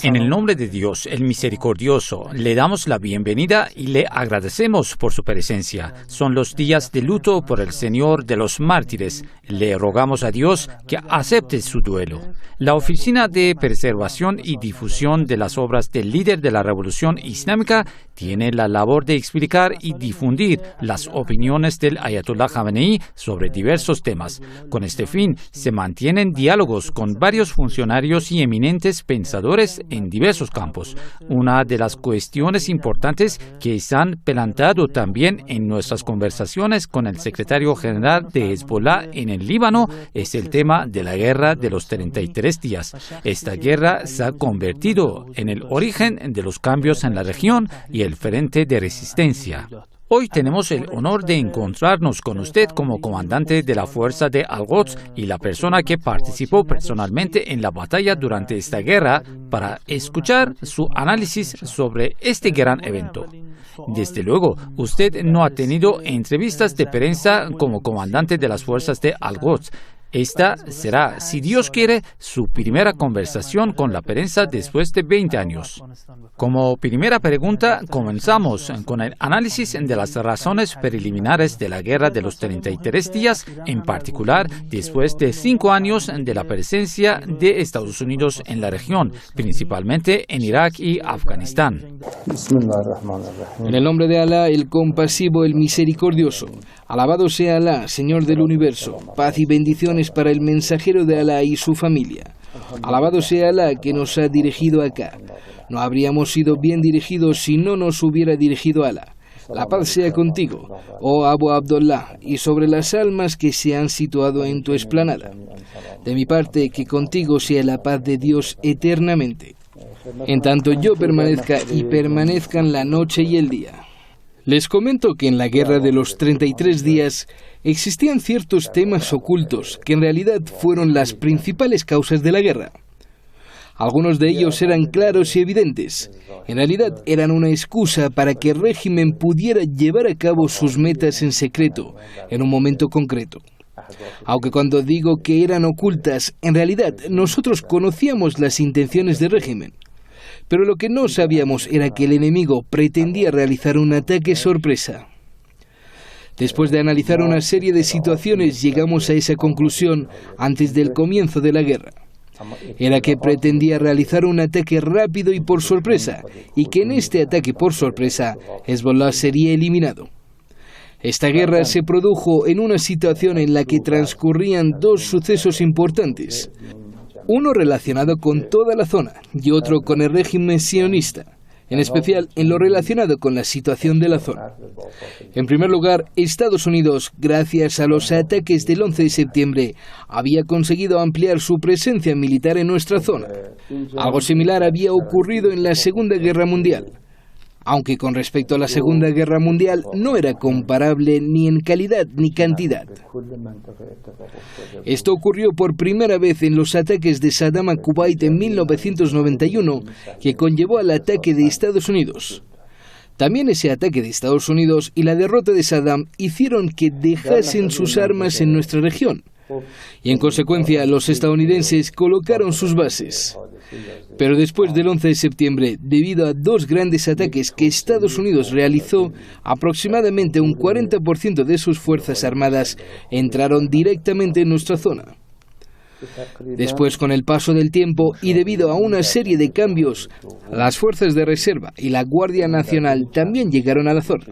En el nombre de Dios, el misericordioso, le damos la bienvenida y le agradecemos por su presencia. Son los días de luto por el Señor de los mártires. Le rogamos a Dios que acepte su duelo. La Oficina de Preservación y Difusión de las Obras del líder de la Revolución Islámica tiene la labor de explicar y difundir las opiniones del Ayatollah Jamenei sobre diversos temas. Con este fin, se mantienen diálogos con varios funcionarios y eminentes pensadores en diversos campos. Una de las cuestiones importantes que se han planteado también en nuestras conversaciones con el secretario general de Hezbollah en el Líbano es el tema de la guerra de los 33 días. Esta guerra se ha convertido en el origen de los cambios en la región y el frente de resistencia. Hoy tenemos el honor de encontrarnos con usted como comandante de la fuerza de Al-Quds y la persona que participó personalmente en la batalla durante esta guerra para escuchar su análisis sobre este gran evento. Desde luego, usted no ha tenido entrevistas de prensa como comandante de las fuerzas de Al-Quds. Esta será, si Dios quiere, su primera conversación con la prensa después de 20 años. Como primera pregunta, comenzamos con el análisis de las razones preliminares de la guerra de los 33 días, en particular después de 5 años de la presencia de Estados Unidos en la región, principalmente en Irak y Afganistán. En el nombre de Alá, el compasivo, el misericordioso. Alabado sea Alá, Señor del universo. Paz y bendiciones para el mensajero de Alá y su familia. Alabado sea Alá que nos ha dirigido acá. No habríamos sido bien dirigidos si no nos hubiera dirigido Alá. La paz sea contigo, oh Abu Abdullah, y sobre las almas que se han situado en tu explanada. De mi parte, que contigo sea la paz de Dios eternamente. En tanto yo permanezca y permanezcan la noche y el día. Les comento que en la guerra de los 33 días existían ciertos temas ocultos que en realidad fueron las principales causas de la guerra. Algunos de ellos eran claros y evidentes. En realidad eran una excusa para que el régimen pudiera llevar a cabo sus metas en secreto, en un momento concreto. Aunque cuando digo que eran ocultas, en realidad nosotros conocíamos las intenciones del régimen. Pero lo que no sabíamos era que el enemigo pretendía realizar un ataque sorpresa. Después de analizar una serie de situaciones, llegamos a esa conclusión antes del comienzo de la guerra. Era que pretendía realizar un ataque rápido y por sorpresa, y que en este ataque por sorpresa, Hezbollah sería eliminado. Esta guerra se produjo en una situación en la que transcurrían dos sucesos importantes. Uno relacionado con toda la zona y otro con el régimen sionista, en especial en lo relacionado con la situación de la zona. En primer lugar, Estados Unidos, gracias a los ataques del 11 de septiembre, había conseguido ampliar su presencia militar en nuestra zona. Algo similar había ocurrido en la Segunda Guerra Mundial. Aunque con respecto a la Segunda Guerra Mundial no era comparable ni en calidad ni cantidad. Esto ocurrió por primera vez en los ataques de Saddam a Kuwait en 1991, que conllevó al ataque de Estados Unidos. También ese ataque de Estados Unidos y la derrota de Saddam hicieron que dejasen sus armas en nuestra región. Y en consecuencia los estadounidenses colocaron sus bases. Pero después del 11 de septiembre, debido a dos grandes ataques que Estados Unidos realizó, aproximadamente un 40% de sus fuerzas armadas entraron directamente en nuestra zona. Después, con el paso del tiempo y debido a una serie de cambios, las fuerzas de reserva y la Guardia Nacional también llegaron a la zona.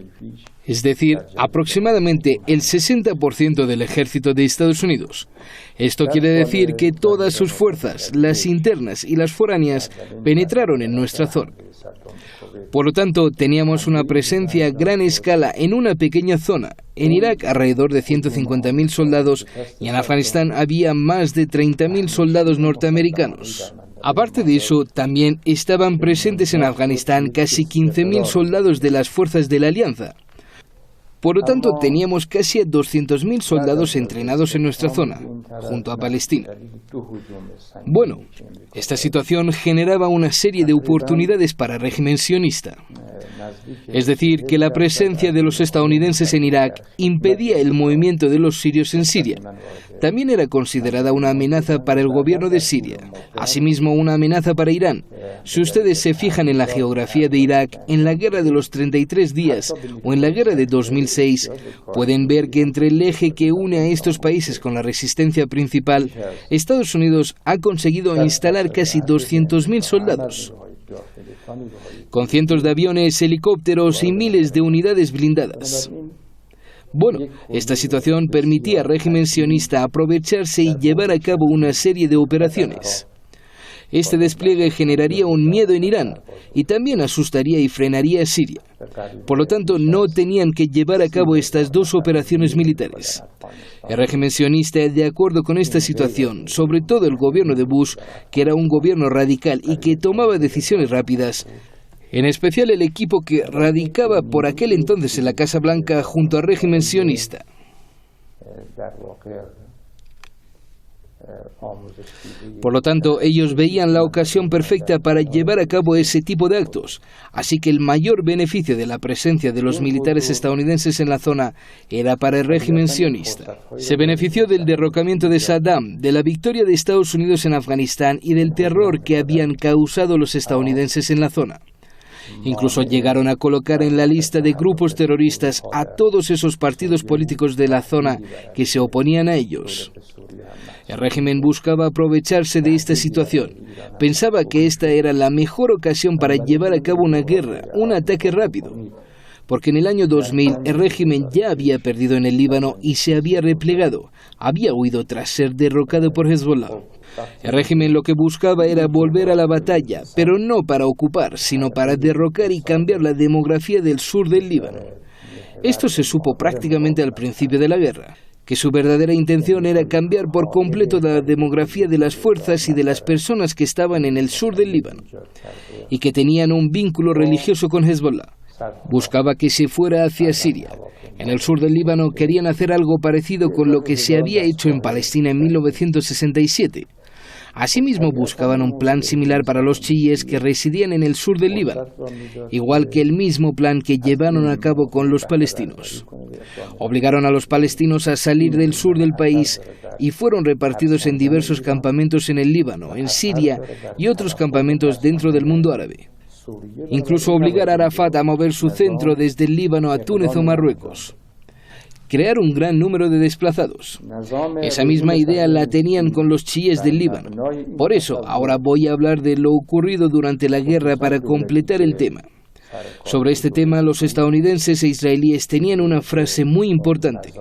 Es decir, aproximadamente el 60% del ejército de Estados Unidos. Esto quiere decir que todas sus fuerzas, las internas y las foráneas, penetraron en nuestra zona. Por lo tanto, teníamos una presencia a gran escala en una pequeña zona. En Irak, alrededor de 150.000 soldados, y en Afganistán había más de 30.000 soldados norteamericanos. Aparte de eso, también estaban presentes en Afganistán casi 15.000 soldados de las fuerzas de la Alianza. Por lo tanto, teníamos casi a 200.000 soldados entrenados en nuestra zona, junto a Palestina. Bueno, esta situación generaba una serie de oportunidades para el régimen sionista. Es decir, que la presencia de los estadounidenses en Irak impedía el movimiento de los sirios en Siria. También era considerada una amenaza para el gobierno de Siria, asimismo una amenaza para Irán. Si ustedes se fijan en la geografía de Irak, en la guerra de los 33 días o en la guerra de 2006, pueden ver que entre el eje que une a estos países con la resistencia principal, Estados Unidos ha conseguido instalar casi 200.000 soldados, con cientos de aviones, helicópteros y miles de unidades blindadas. Bueno, esta situación permitía al régimen sionista aprovecharse y llevar a cabo una serie de operaciones. Este despliegue generaría un miedo en Irán y también asustaría y frenaría a Siria. Por lo tanto, no tenían que llevar a cabo estas dos operaciones militares. El régimen sionista, de acuerdo con esta situación, sobre todo el gobierno de Bush, que era un gobierno radical y que tomaba decisiones rápidas, en especial el equipo que radicaba por aquel entonces en la Casa Blanca junto al régimen sionista. Por lo tanto, ellos veían la ocasión perfecta para llevar a cabo ese tipo de actos, así que el mayor beneficio de la presencia de los militares estadounidenses en la zona era para el régimen sionista. Se benefició del derrocamiento de Saddam, de la victoria de Estados Unidos en Afganistán y del terror que habían causado los estadounidenses en la zona. Incluso llegaron a colocar en la lista de grupos terroristas a todos esos partidos políticos de la zona que se oponían a ellos. El régimen buscaba aprovecharse de esta situación. Pensaba que esta era la mejor ocasión para llevar a cabo una guerra, un ataque rápido. Porque en el año 2000 el régimen ya había perdido en el Líbano y se había replegado. Había huido tras ser derrocado por Hezbollah. El régimen lo que buscaba era volver a la batalla, pero no para ocupar, sino para derrocar y cambiar la demografía del sur del Líbano. Esto se supo prácticamente al principio de la guerra, que su verdadera intención era cambiar por completo la demografía de las fuerzas y de las personas que estaban en el sur del Líbano, y que tenían un vínculo religioso con Hezbollah. Buscaba que se fuera hacia Siria. En el sur del Líbano querían hacer algo parecido con lo que se había hecho en Palestina en 1967. Asimismo buscaban un plan similar para los chiíes que residían en el sur del Líbano, igual que el mismo plan que llevaron a cabo con los palestinos. Obligaron a los palestinos a salir del sur del país y fueron repartidos en diversos campamentos en el Líbano, en Siria y otros campamentos dentro del mundo árabe. Incluso obligar a Arafat a mover su centro desde el Líbano a Túnez o Marruecos. Crear un gran número de desplazados. Esa misma idea la tenían con los chiíes del Líbano. Por eso, ahora voy a hablar de lo ocurrido durante la guerra para completar el tema. Sobre este tema, los estadounidenses e israelíes tenían una frase muy importante.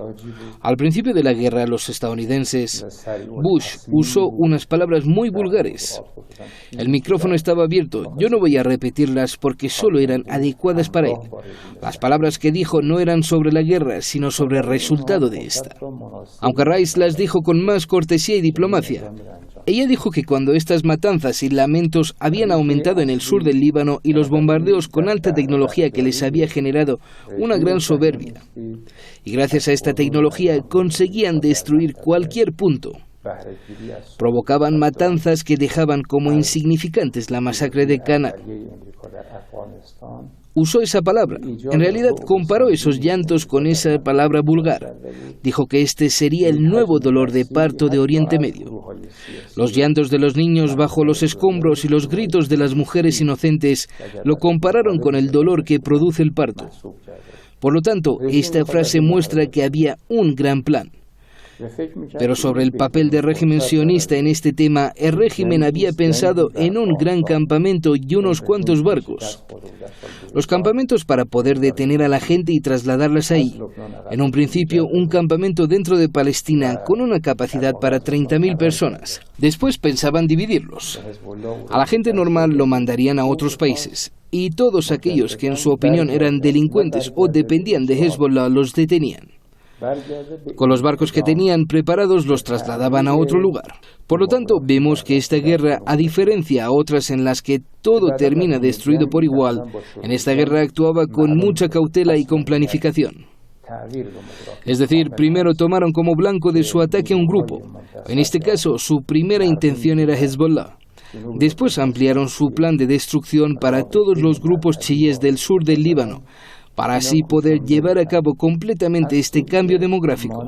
Al principio de la guerra, los estadounidenses, Bush usó unas palabras muy vulgares. El micrófono estaba abierto. Yo no voy a repetirlas porque solo eran adecuadas para él. Las palabras que dijo no eran sobre la guerra, sino sobre el resultado de esta. Aunque Rice las dijo con más cortesía y diplomacia. Ella dijo que cuando estas matanzas y lamentos habían aumentado en el sur del Líbano y los bombardeos con alta tecnología que les había generado una gran soberbia, y gracias a esta tecnología conseguían destruir cualquier punto, provocaban matanzas que dejaban como insignificantes la masacre de Cana. Usó esa palabra. En realidad comparó esos llantos con esa palabra vulgar. Dijo que este sería el nuevo dolor de parto de Oriente Medio. Los llantos de los niños bajo los escombros y los gritos de las mujeres inocentes lo compararon con el dolor que produce el parto. Por lo tanto, esta frase muestra que había un gran plan. Pero sobre el papel del régimen sionista en este tema, el régimen había pensado en un gran campamento y unos cuantos barcos. Los campamentos para poder detener a la gente y trasladarlas ahí. En un principio, un campamento dentro de Palestina con una capacidad para 30.000 personas. Después pensaban dividirlos. A la gente normal lo mandarían a otros países. Y todos aquellos que en su opinión eran delincuentes o dependían de Hezbollah los detenían. Con los barcos que tenían preparados los trasladaban a otro lugar. Por lo tanto, vemos que esta guerra, a diferencia a otras en las que todo termina destruido por igual, en esta guerra actuaba con mucha cautela y con planificación. Es decir, primero tomaron como blanco de su ataque a un grupo. En este caso, su primera intención era Hezbollah. Después ampliaron su plan de destrucción para todos los grupos chiíes del sur del Líbano, para así poder llevar a cabo completamente este cambio demográfico.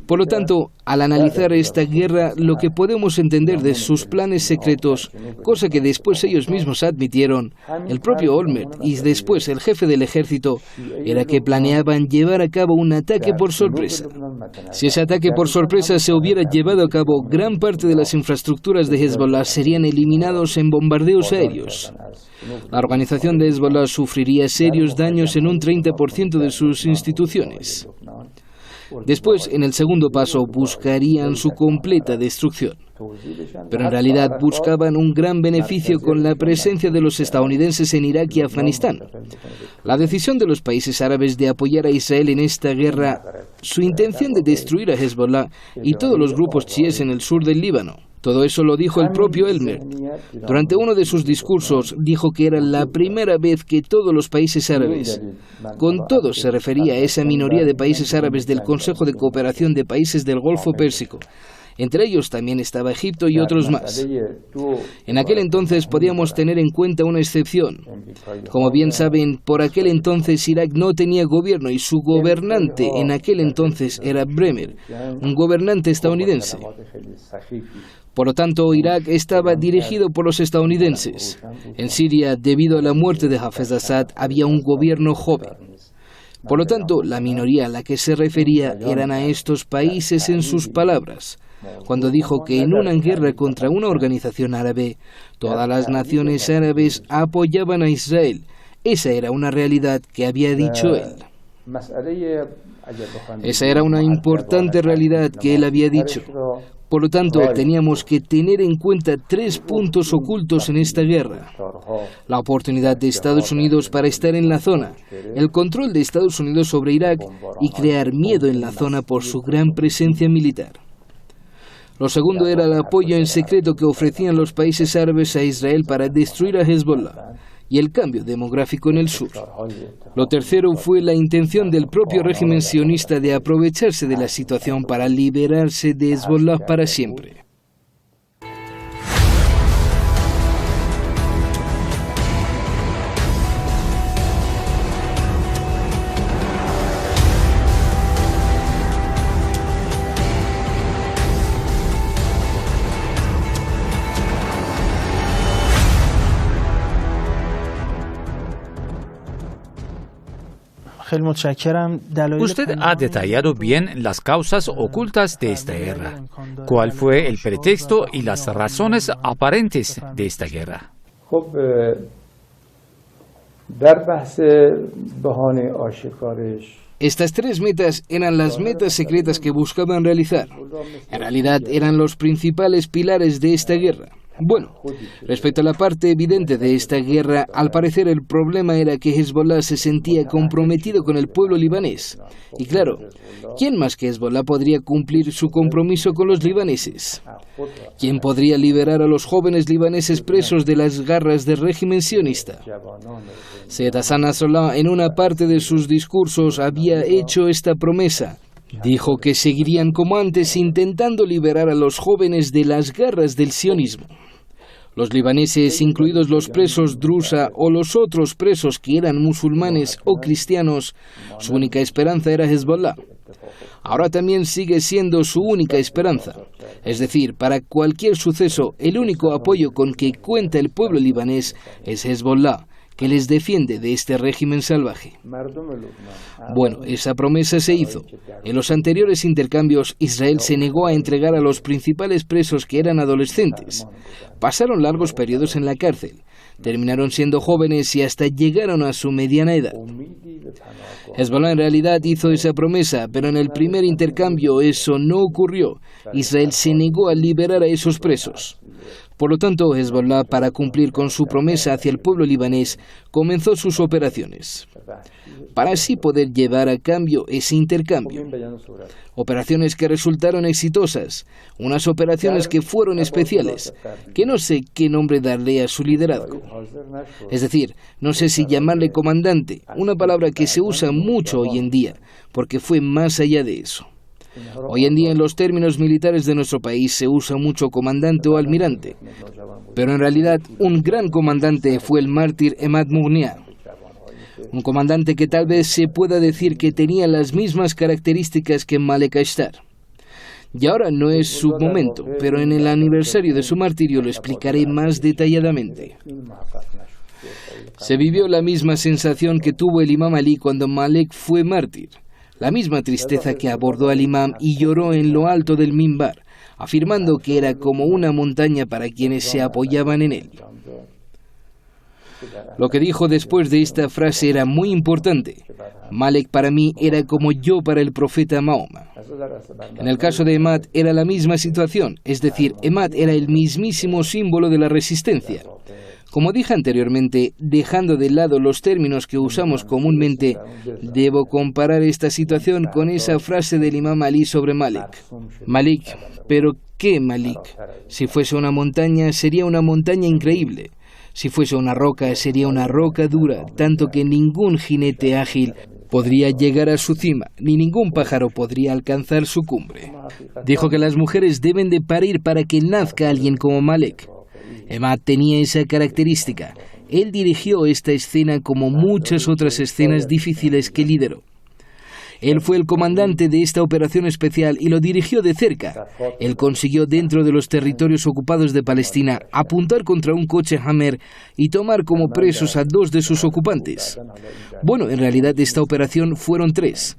Por lo tanto, al analizar esta guerra, lo que podemos entender de sus planes secretos, cosa que después ellos mismos admitieron, el propio Olmert y después el jefe del ejército, era que planeaban llevar a cabo un ataque por sorpresa. Si ese ataque por sorpresa se hubiera llevado a cabo, gran parte de las infraestructuras de Hezbollah serían eliminados en bombardeos aéreos. La organización de Hezbollah sufriría serios daños en un 30% de sus instituciones. Después, en el segundo paso, buscarían su completa destrucción. Pero en realidad buscaban un gran beneficio con la presencia de los estadounidenses en Irak y Afganistán. La decisión de los países árabes de apoyar a Israel en esta guerra, su intención de destruir a Hezbollah y todos los grupos chiíes en el sur del Líbano. Todo eso lo dijo el propio Olmert. Durante uno de sus discursos dijo que era la primera vez que todos los países árabes, con todos se refería a esa minoría de países árabes del Consejo de Cooperación de Países del Golfo Pérsico. Entre ellos también estaba Egipto y otros más. En aquel entonces podíamos tener en cuenta una excepción. Como bien saben, por aquel entonces Irak no tenía gobierno y su gobernante en aquel entonces era Bremer, un gobernante estadounidense. Por lo tanto, Irak estaba dirigido por los estadounidenses. En Siria, debido a la muerte de Hafez Assad, había un gobierno joven. Por lo tanto, la minoría a la que se refería eran a estos países en sus palabras, cuando dijo que en una guerra contra una organización árabe, todas las naciones árabes apoyaban a Israel. Esa era una realidad que había dicho él. Esa era una importante realidad que él había dicho. Por lo tanto, teníamos que tener en cuenta 3 puntos ocultos en esta guerra. La oportunidad de Estados Unidos para estar en la zona, el control de Estados Unidos sobre Irak y crear miedo en la zona por su gran presencia militar. Lo segundo era el apoyo en secreto que ofrecían los países árabes a Israel para destruir a Hezbollah y el cambio demográfico en el sur. Lo tercero fue la intención del propio régimen sionista de aprovecharse de la situación para liberarse de Hezbollah para siempre. Usted ha detallado bien las causas ocultas de esta guerra. ¿Cuál fue el pretexto y las razones aparentes de esta guerra? Estas 3 metas eran las metas secretas que buscaban realizar. En realidad eran los principales pilares de esta guerra. Bueno, respecto a la parte evidente de esta guerra, al parecer el problema era que Hezbollah se sentía comprometido con el pueblo libanés. Y claro, ¿quién más que Hezbollah podría cumplir su compromiso con los libaneses? ¿Quién podría liberar a los jóvenes libaneses presos de las garras del régimen sionista? Sayyid Hassan Nasrallah en una parte de sus discursos había hecho esta promesa. Dijo que seguirían como antes intentando liberar a los jóvenes de las garras del sionismo. Los libaneses, incluidos los presos drusa o los otros presos que eran musulmanes o cristianos, su única esperanza era Hezbollah. Ahora también sigue siendo su única esperanza. Es decir, para cualquier suceso, el único apoyo con que cuenta el pueblo libanés es Hezbollah, que les defiende de este régimen salvaje. Bueno, esa promesa se hizo. En los anteriores intercambios, Israel se negó a entregar a los principales presos que eran adolescentes. Pasaron largos periodos en la cárcel, terminaron siendo jóvenes y hasta llegaron a su mediana edad. Hezbollah en realidad hizo esa promesa, pero en el primer intercambio eso no ocurrió. Israel se negó a liberar a esos presos. Por lo tanto, Hezbollah, para cumplir con su promesa hacia el pueblo libanés, comenzó sus operaciones, para así poder llevar a cambio ese intercambio. Operaciones que resultaron exitosas, unas operaciones que fueron especiales, que no sé qué nombre darle a su liderazgo. Es decir, no sé si llamarle comandante, una palabra que se usa mucho hoy en día, porque fue más allá de eso. Hoy en día en los términos militares de nuestro país se usa mucho comandante o almirante, pero en realidad un gran comandante fue el mártir Emad Mughniyeh. Un comandante que tal vez se pueda decir que tenía las mismas características que Malek Ashtar. Y ahora no es su momento, pero en el aniversario de su martirio lo explicaré más detalladamente. Se vivió la misma sensación que tuvo el imam Ali cuando Malek fue mártir, la misma tristeza que abordó al imam y lloró en lo alto del minbar, afirmando que era como una montaña para quienes se apoyaban en él. Lo que dijo después de esta frase era muy importante. Malek para mí era como yo para el profeta Mahoma. En el caso de Emad era la misma situación, es decir, Emad era el mismísimo símbolo de la resistencia. Como dije anteriormente, dejando de lado los términos que usamos comúnmente, debo comparar esta situación con esa frase del imam Ali sobre Malik. Malik, ¿pero qué Malik? Si fuese una montaña, sería una montaña increíble. Si fuese una roca, sería una roca dura, tanto que ningún jinete ágil podría llegar a su cima, ni ningún pájaro podría alcanzar su cumbre. Dijo que las mujeres deben de parir para que nazca alguien como Malek. Emad tenía esa característica. Él dirigió esta escena como muchas otras escenas difíciles que lideró. Él fue el comandante de esta operación especial y lo dirigió de cerca. Él consiguió dentro de los territorios ocupados de Palestina apuntar contra un coche Hammer y tomar como presos a 2 de sus ocupantes. Bueno, en realidad esta operación fueron 3.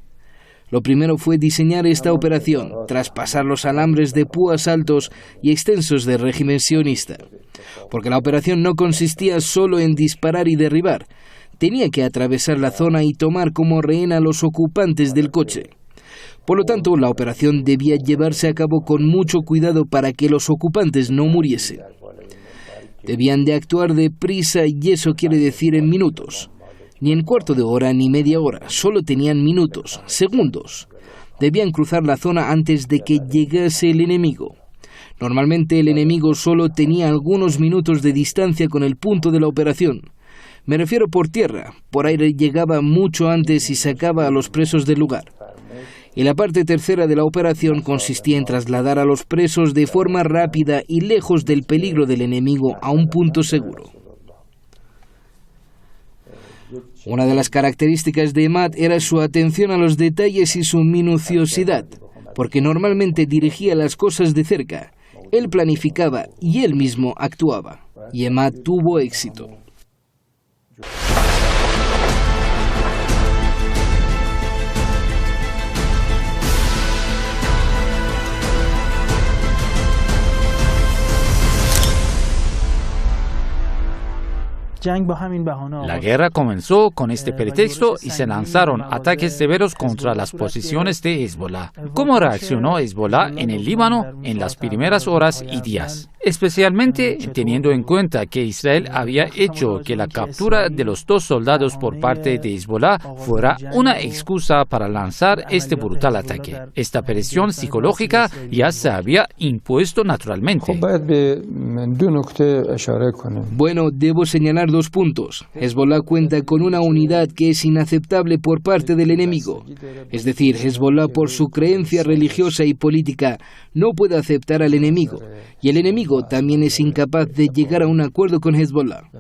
Lo primero fue diseñar esta operación, traspasar los alambres de púas altos y extensos del régimen sionista. Porque la operación no consistía solo en disparar y derribar. Tenía que atravesar la zona y tomar como rehén a los ocupantes del coche. Por lo tanto, la operación debía llevarse a cabo con mucho cuidado para que los ocupantes no muriesen. Debían de actuar deprisa y eso quiere decir en minutos. Ni en cuarto de hora ni media hora, solo tenían minutos, segundos. Debían cruzar la zona antes de que llegase el enemigo. Normalmente el enemigo solo tenía algunos minutos de distancia con el punto de la operación. Me refiero por tierra, por aire llegaba mucho antes y sacaba a los presos del lugar. Y la parte tercera de la operación consistía en trasladar a los presos de forma rápida y lejos del peligro del enemigo a un punto seguro. Una de las características de Emad era su atención a los detalles y su minuciosidad, porque normalmente dirigía las cosas de cerca. Él planificaba y él mismo actuaba. Y Emad tuvo éxito. La guerra comenzó con este pretexto y se lanzaron ataques severos contra las posiciones de Hezbollah. ¿Cómo reaccionó Hezbollah en el Líbano en las primeras horas y días? Especialmente teniendo en cuenta que Israel había hecho que la captura de los 2 soldados por parte de Hezbollah fuera una excusa para lanzar este brutal ataque. Esta presión psicológica ya se había impuesto naturalmente. Bueno, debo señalar 2 puntos. Hezbollah cuenta con una unidad que es inaceptable por parte del enemigo. Es decir, Hezbollah por su creencia religiosa y política no puede aceptar al enemigo. Y el enemigo también es incapaz de llegar a un acuerdo con Hezbollah.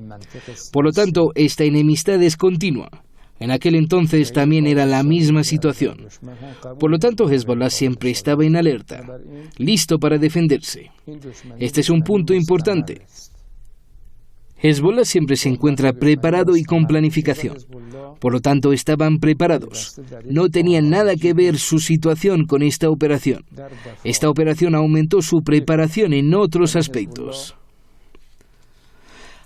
Por lo tanto, esta enemistad es continua. En aquel entonces también era la misma situación. Por lo tanto, Hezbollah siempre estaba en alerta, listo para defenderse. Este es un punto importante. Hezbollah siempre se encuentra preparado y con planificación. Por lo tanto, estaban preparados. No tenía nada que ver su situación con esta operación. Esta operación aumentó su preparación en otros aspectos.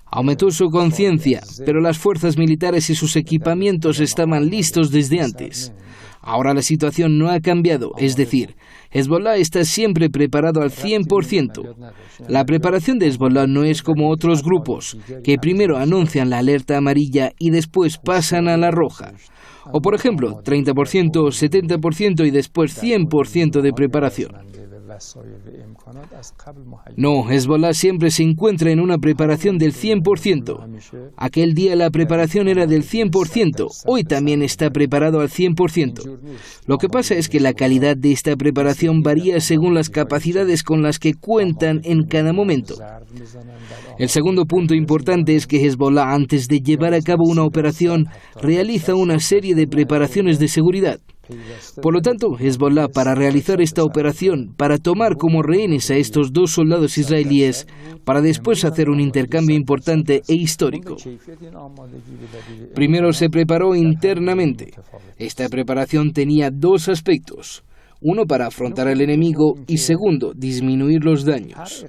Aumentó su conciencia, pero las fuerzas militares y sus equipamientos estaban listos desde antes. Ahora la situación no ha cambiado, es decir, Hezbollah está siempre preparado al 100%. La preparación de Hezbollah no es como otros grupos, que primero anuncian la alerta amarilla y después pasan a la roja. O por ejemplo, 30%, 70% y después 100% de preparación. No, Hezbollah siempre se encuentra en una preparación del 100%. Aquel día la preparación era del 100%, hoy también está preparado al 100%. Lo que pasa es que la calidad de esta preparación varía según las capacidades con las que cuentan en cada momento. El segundo punto importante es que Hezbollah, antes de llevar a cabo una operación, realiza una serie de preparaciones de seguridad. Por lo tanto, Hezbollah, para realizar esta operación, para tomar como rehenes a estos 2 soldados israelíes, para después hacer un intercambio importante e histórico. Primero se preparó internamente. Esta preparación tenía 2 aspectos. Uno, para afrontar al enemigo, y segundo, disminuir los daños.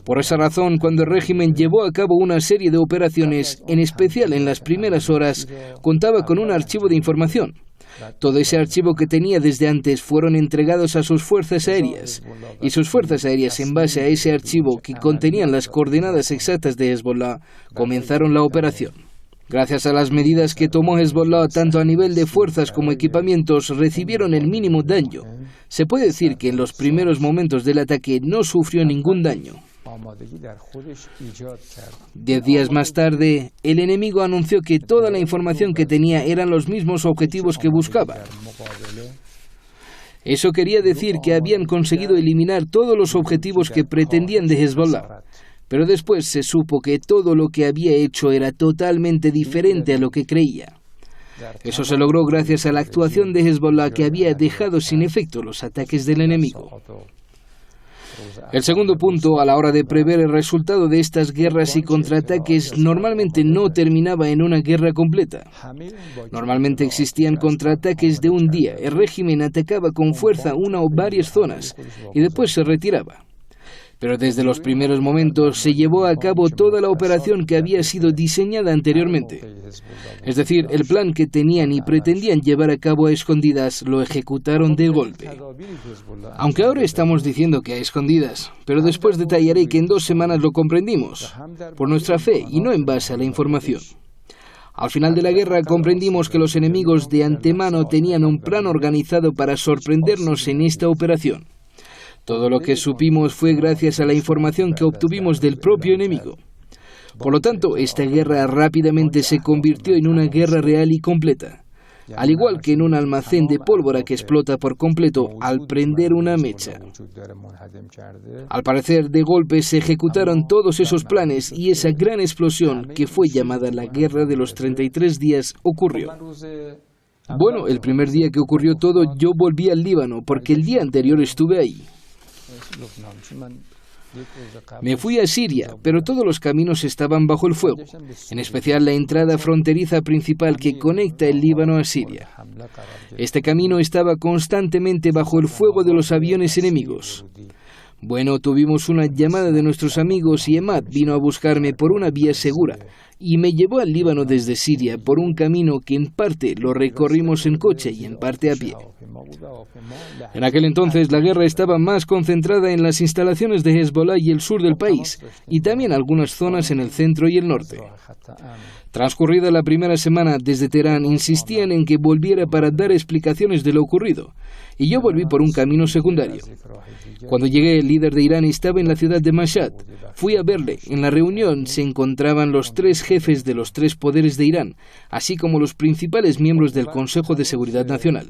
Por esa razón, cuando el régimen llevó a cabo una serie de operaciones, en especial en las primeras horas, contaba con un archivo de información. Todo ese archivo que tenía desde antes fueron entregados a sus fuerzas aéreas, y sus fuerzas aéreas, en base a ese archivo que contenían las coordenadas exactas de Hezbollah, comenzaron la operación. Gracias a las medidas que tomó Hezbollah, tanto a nivel de fuerzas como equipamientos, recibieron el mínimo daño. Se puede decir que en los primeros momentos del ataque no sufrió ningún daño. 10 días más tarde, el enemigo anunció que toda la información que tenía eran los mismos objetivos que buscaba. Eso quería decir que habían conseguido eliminar todos los objetivos que pretendían de Hezbollah. Pero después se supo que todo lo que había hecho era totalmente diferente a lo que creía. Eso se logró gracias a la actuación de Hezbollah, que había dejado sin efecto los ataques del enemigo. El segundo punto, a la hora de prever el resultado de estas guerras y contraataques, normalmente no terminaba en una guerra completa. Normalmente existían contraataques de un día. El régimen atacaba con fuerza una o varias zonas y después se retiraba. Pero desde los primeros momentos se llevó a cabo toda la operación que había sido diseñada anteriormente. Es decir, el plan que tenían y pretendían llevar a cabo a escondidas lo ejecutaron de golpe. Aunque ahora estamos diciendo que a escondidas, pero después detallaré que en 2 semanas lo comprendimos, por nuestra fe y no en base a la información. Al final de la guerra comprendimos que los enemigos de antemano tenían un plan organizado para sorprendernos en esta operación. Todo lo que supimos fue gracias a la información que obtuvimos del propio enemigo. Por lo tanto, esta guerra rápidamente se convirtió en una guerra real y completa, al igual que en un almacén de pólvora que explota por completo al prender una mecha. Al parecer, de golpe se ejecutaron todos esos planes y esa gran explosión, que fue llamada la Guerra de los 33 días, ocurrió. Bueno, el primer día que ocurrió todo, yo volví al Líbano, porque el día anterior estuve ahí. Me fui a Siria, pero todos los caminos estaban bajo el fuego, en especial la entrada fronteriza principal que conecta el Líbano a Siria. Este camino estaba constantemente bajo el fuego de los aviones enemigos. Bueno, tuvimos una llamada de nuestros amigos y Emad vino a buscarme por una vía segura y me llevó al Líbano desde Siria por un camino que en parte lo recorrimos en coche y en parte a pie. En aquel entonces la guerra estaba más concentrada en las instalaciones de Hezbollah y el sur del país, y también algunas zonas en el centro y el norte. Transcurrida la primera semana desde Teherán, insistían en que volviera para dar explicaciones de lo ocurrido, y yo volví por un camino secundario. Cuando llegué, el líder de Irán estaba en la ciudad de Mashhad. Fui a verle. En la reunión se encontraban los 3 jefes de los 3 poderes de Irán, así como los principales miembros del Consejo de Seguridad Nacional.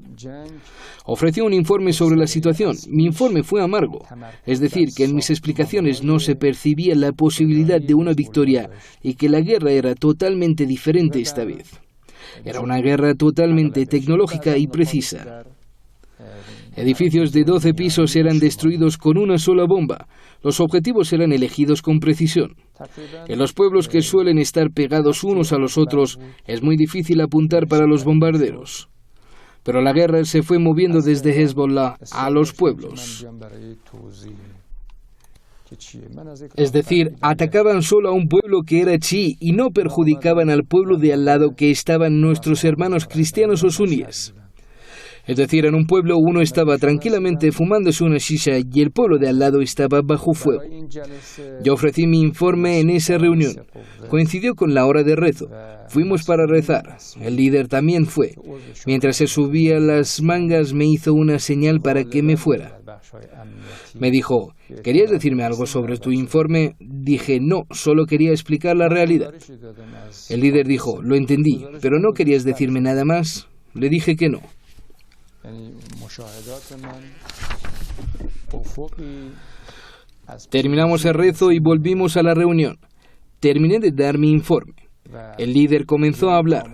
Ofreció un informe sobre la situación. Mi informe fue amargo, es decir, que en mis explicaciones no se percibía la posibilidad de una victoria y que la guerra era totalmente diferente esta vez. Era una guerra totalmente tecnológica y precisa. Edificios de 12 pisos eran destruidos con una sola bomba. Los objetivos eran elegidos con precisión. En los pueblos que suelen estar pegados unos a los otros, es muy difícil apuntar para los bombarderos. Pero la guerra se fue moviendo desde Hezbollah a los pueblos. Es decir, atacaban solo a un pueblo que era chií y no perjudicaban al pueblo de al lado que estaban nuestros hermanos cristianos o suníes. Es decir, en un pueblo uno estaba tranquilamente fumándose una shisha y el pueblo de al lado estaba bajo fuego. Yo ofrecí mi informe en esa reunión. Coincidió con la hora de rezo. Fuimos para rezar. El líder también fue. Mientras se subía las mangas me hizo una señal para que me fuera. Me dijo, ¿querías decirme algo sobre tu informe? Dije, no, solo quería explicar la realidad. El líder dijo, lo entendí, pero ¿no querías decirme nada más? Le dije que no. Terminamos el rezo y volvimos a la reunión. Terminé de dar mi informe. El líder comenzó a hablar.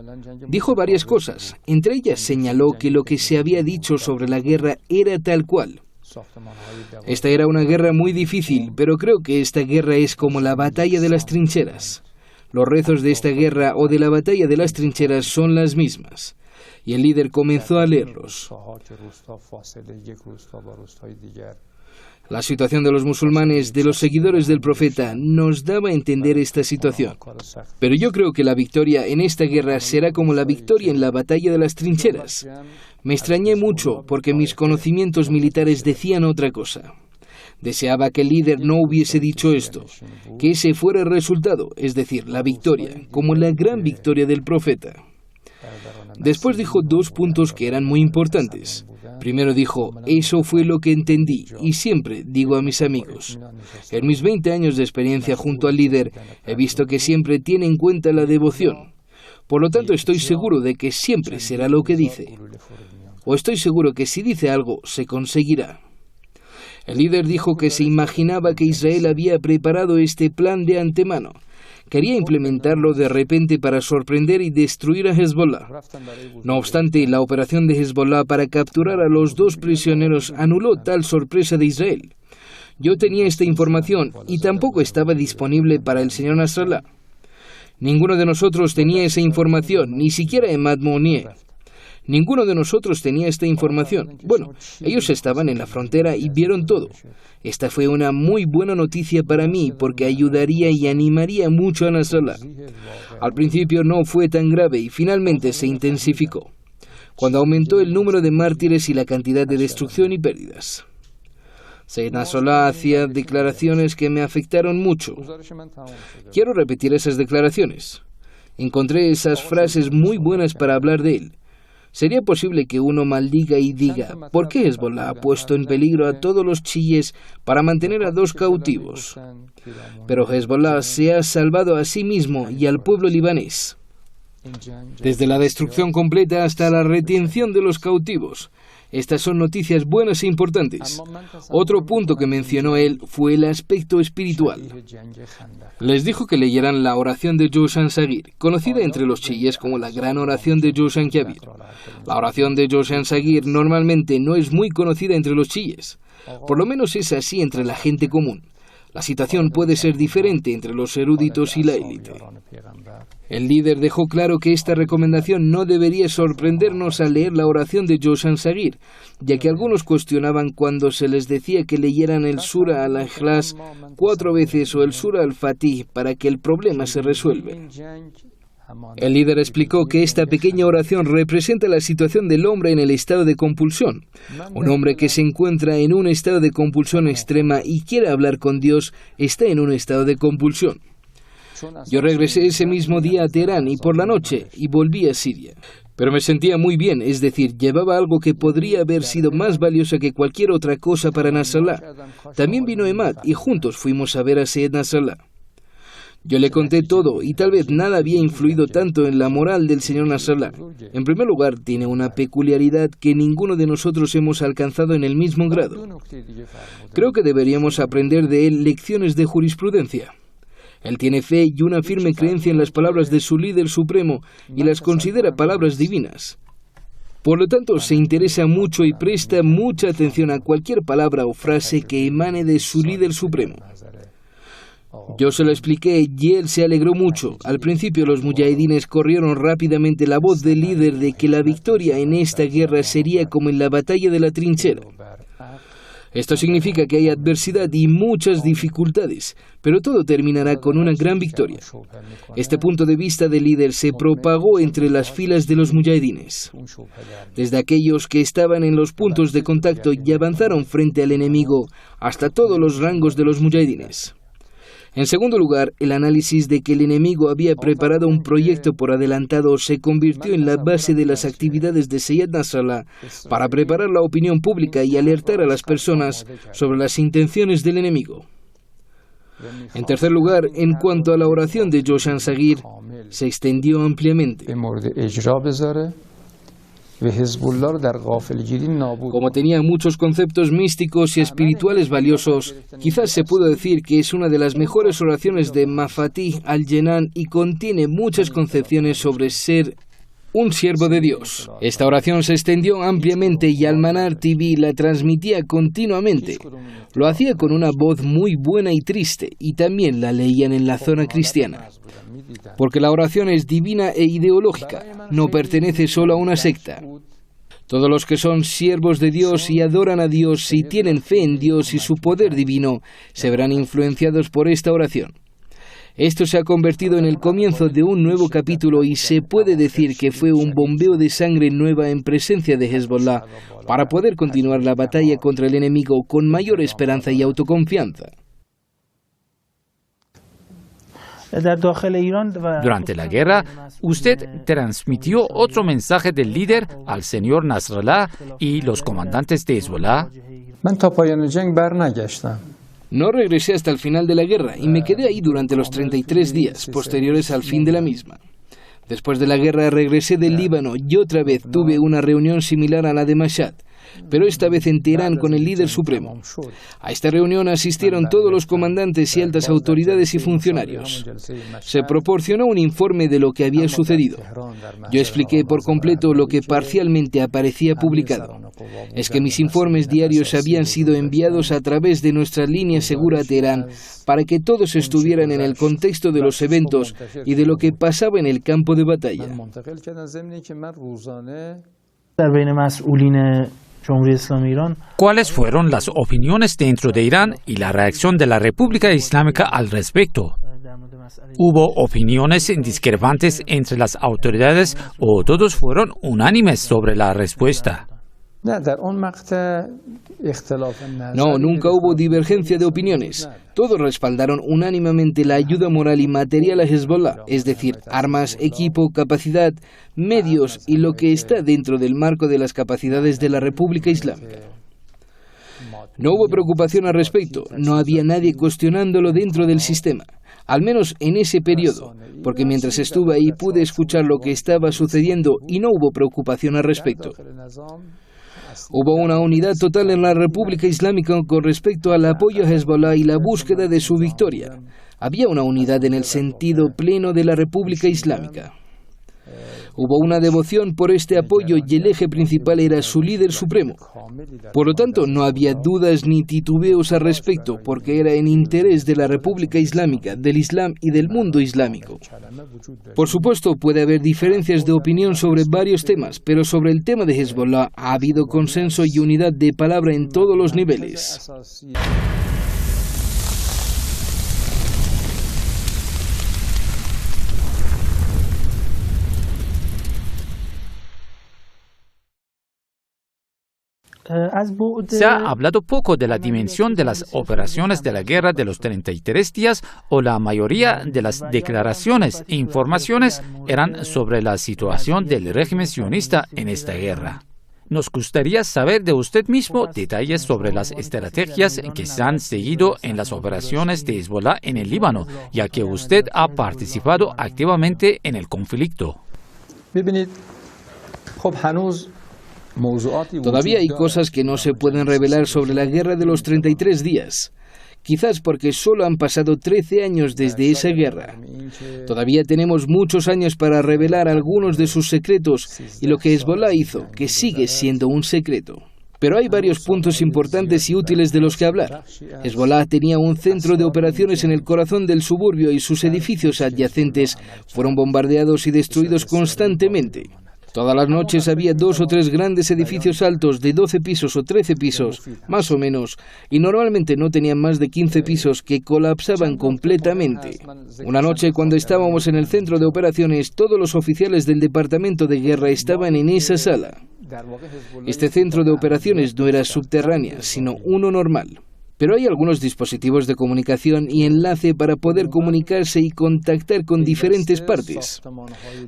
Dijo varias cosas. Entre ellas señaló que lo que se había dicho sobre la guerra era tal cual. Esta era una guerra muy difícil, pero creo que esta guerra es como la batalla de las trincheras. Los rezos de esta guerra o de la batalla de las trincheras son las mismas. Y el líder comenzó a leerlos. La situación de los musulmanes, de los seguidores del profeta, nos daba a entender esta situación. Pero yo creo que la victoria en esta guerra será como la victoria en la batalla de las trincheras. Me extrañé mucho porque mis conocimientos militares decían otra cosa. Deseaba que el líder no hubiese dicho esto, que ese fuera el resultado, es decir, la victoria, como la gran victoria del profeta. Después dijo dos puntos que eran muy importantes. Primero dijo, eso fue lo que entendí, y siempre digo a mis amigos, en mis 20 años de experiencia junto al líder, he visto que siempre tiene en cuenta la devoción. Por lo tanto, estoy seguro de que siempre será lo que dice. O estoy seguro que si dice algo, se conseguirá. El líder dijo que se imaginaba que Israel había preparado este plan de antemano. Quería implementarlo de repente para sorprender y destruir a Hezbollah. No obstante, la operación de Hezbollah para capturar a los dos prisioneros anuló tal sorpresa de Israel. Yo tenía esta información y tampoco estaba disponible para el señor Nasrallah. Ninguno de nosotros tenía esa información, ni siquiera Emad Mounier. Ninguno de nosotros tenía esta información. Bueno, ellos estaban en la frontera y vieron todo. Esta fue una muy buena noticia para mí porque ayudaría y animaría mucho a Nasrallah. Al principio no fue tan grave y finalmente se intensificó, cuando aumentó el número de mártires y la cantidad de destrucción y pérdidas. Sayyid Nasrallah hacía declaraciones que me afectaron mucho. Quiero repetir esas declaraciones. Encontré esas frases muy buenas para hablar de él. Sería posible que uno maldiga y diga, ¿por qué Hezbollah ha puesto en peligro a todos los chiíes para mantener a dos cautivos? Pero Hezbollah se ha salvado a sí mismo y al pueblo libanés. Desde la destrucción completa hasta la retención de los cautivos. Estas son noticias buenas e importantes. Otro punto que mencionó él fue el aspecto espiritual. Les dijo que leyeran la oración de Joshan Sagir, conocida entre los chiíes como la gran oración de Joshan Kabir. La oración de Joshan Sagir normalmente no es muy conocida entre los chiíes. Por lo menos es así entre la gente común. La situación puede ser diferente entre los eruditos y la élite. El líder dejó claro que esta recomendación no debería sorprendernos al leer la oración de Joshan Sagir, ya que algunos cuestionaban cuando se les decía que leyeran el Sura al-Ikhlas 4 veces o el Sura al-Fatih para que el problema se resuelva. El líder explicó que esta pequeña oración representa la situación del hombre en el estado de compulsión. Un hombre que se encuentra en un estado de compulsión extrema y quiere hablar con Dios está en un estado de compulsión. Yo regresé ese mismo día a Teherán y por la noche y volví a Siria. Pero me sentía muy bien, es decir, llevaba algo que podría haber sido más valioso que cualquier otra cosa para Nasrallah. También vino Emad y juntos fuimos a ver a Sayyid Nasrallah. Yo le conté todo y tal vez nada había influido tanto en la moral del señor Nasrallah. En primer lugar, tiene una peculiaridad que ninguno de nosotros hemos alcanzado en el mismo grado. Creo que deberíamos aprender de él lecciones de jurisprudencia. Él tiene fe y una firme creencia en las palabras de su líder supremo y las considera palabras divinas. Por lo tanto, se interesa mucho y presta mucha atención a cualquier palabra o frase que emane de su líder supremo. Yo se lo expliqué y él se alegró mucho. Al principio los mujahidines corrieron rápidamente la voz del líder de que la victoria en esta guerra sería como en la batalla de la trinchera. Esto significa que hay adversidad y muchas dificultades, pero todo terminará con una gran victoria. Este punto de vista del líder se propagó entre las filas de los mujahidines, desde aquellos que estaban en los puntos de contacto y avanzaron frente al enemigo hasta todos los rangos de los mujahidines. En segundo lugar, el análisis de que el enemigo había preparado un proyecto por adelantado se convirtió en la base de las actividades de Seyyed Nasrallah para preparar la opinión pública y alertar a las personas sobre las intenciones del enemigo. En tercer lugar, en cuanto a la oración de Joshan Saghir, se extendió ampliamente. Como tenía muchos conceptos místicos y espirituales valiosos, quizás se pudo decir que es una de las mejores oraciones de Mafatih al-Jenan y contiene muchas concepciones sobre ser un siervo de Dios. Esta oración se extendió ampliamente y Al-Manar TV la transmitía continuamente. Lo hacía con una voz muy buena y triste, y también la leían en la zona cristiana. Porque la oración es divina e ideológica, no pertenece solo a una secta. Todos los que son siervos de Dios y adoran a Dios y tienen fe en Dios y su poder divino, se verán influenciados por esta oración. Esto se ha convertido en el comienzo de un nuevo capítulo y se puede decir que fue un bombeo de sangre nueva en presencia de Hezbollah para poder continuar la batalla contra el enemigo con mayor esperanza y autoconfianza. Durante la guerra, usted transmitió otro mensaje del líder al señor Nasrallah y los comandantes de Hezbollah. No regresé hasta el final de la guerra y me quedé ahí durante los 33 días posteriores al fin de la misma. Después de la guerra regresé del Líbano y otra vez tuve una reunión similar a la de Mashhad, pero esta vez en Teherán con el líder supremo. A esta reunión asistieron todos los comandantes y altas autoridades y funcionarios. Se proporcionó un informe de lo que había sucedido. Yo expliqué por completo lo que parcialmente aparecía publicado. Es que mis informes diarios habían sido enviados a través de nuestra línea segura a Teherán para que todos estuvieran en el contexto de los eventos y de lo que pasaba en el campo de batalla. ¿Cuáles fueron las opiniones dentro de Irán y la reacción de la República Islámica al respecto? ¿Hubo opiniones discrepantes entre las autoridades o todos fueron unánimes sobre la respuesta? No, nunca hubo divergencia de opiniones. Todos respaldaron unánimemente la ayuda moral y material a Hezbollah, es decir, armas, equipo, capacidad, medios y lo que está dentro del marco de las capacidades de la República Islámica. No hubo preocupación al respecto, no había nadie cuestionándolo dentro del sistema, al menos en ese periodo, porque mientras estuve ahí pude escuchar lo que estaba sucediendo y no hubo preocupación al respecto. Hubo una unidad total en la República Islámica con respecto al apoyo a Hezbollah y la búsqueda de su victoria. Había una unidad en el sentido pleno de la República Islámica. Hubo una devoción por este apoyo y el eje principal era su líder supremo. Por lo tanto, no había dudas ni titubeos al respecto, porque era en interés de la República Islámica, del Islam y del mundo islámico. Por supuesto, puede haber diferencias de opinión sobre varios temas, pero sobre el tema de Hezbollah ha habido consenso y unidad de palabra en todos los niveles. Se ha hablado poco de la dimensión de las operaciones de la guerra de los 33 días o la mayoría de las declaraciones e informaciones eran sobre la situación del régimen sionista en esta guerra. Nos gustaría saber de usted mismo detalles sobre las estrategias que se han seguido en las operaciones de Hezbollah en el Líbano, ya que usted ha participado activamente en el conflicto. Todavía hay cosas que no se pueden revelar sobre la guerra de los 33 días. Quizás porque solo han pasado 13 años desde esa guerra. Todavía tenemos muchos años para revelar algunos de sus secretos y lo que Hezbollah hizo, que sigue siendo un secreto. Pero hay varios puntos importantes y útiles de los que hablar. Hezbollah tenía un centro de operaciones en el corazón del suburbio y sus edificios adyacentes fueron bombardeados y destruidos constantemente. Todas las noches había 2 o 3 grandes edificios altos de 12 pisos o 13 pisos, más o menos, y normalmente no tenían más de 15 pisos que colapsaban completamente. Una noche, cuando estábamos en el centro de operaciones, todos los oficiales del departamento de guerra estaban en esa sala. Este centro de operaciones no era subterráneo, sino uno normal. Pero hay algunos dispositivos de comunicación y enlace para poder comunicarse y contactar con diferentes partes.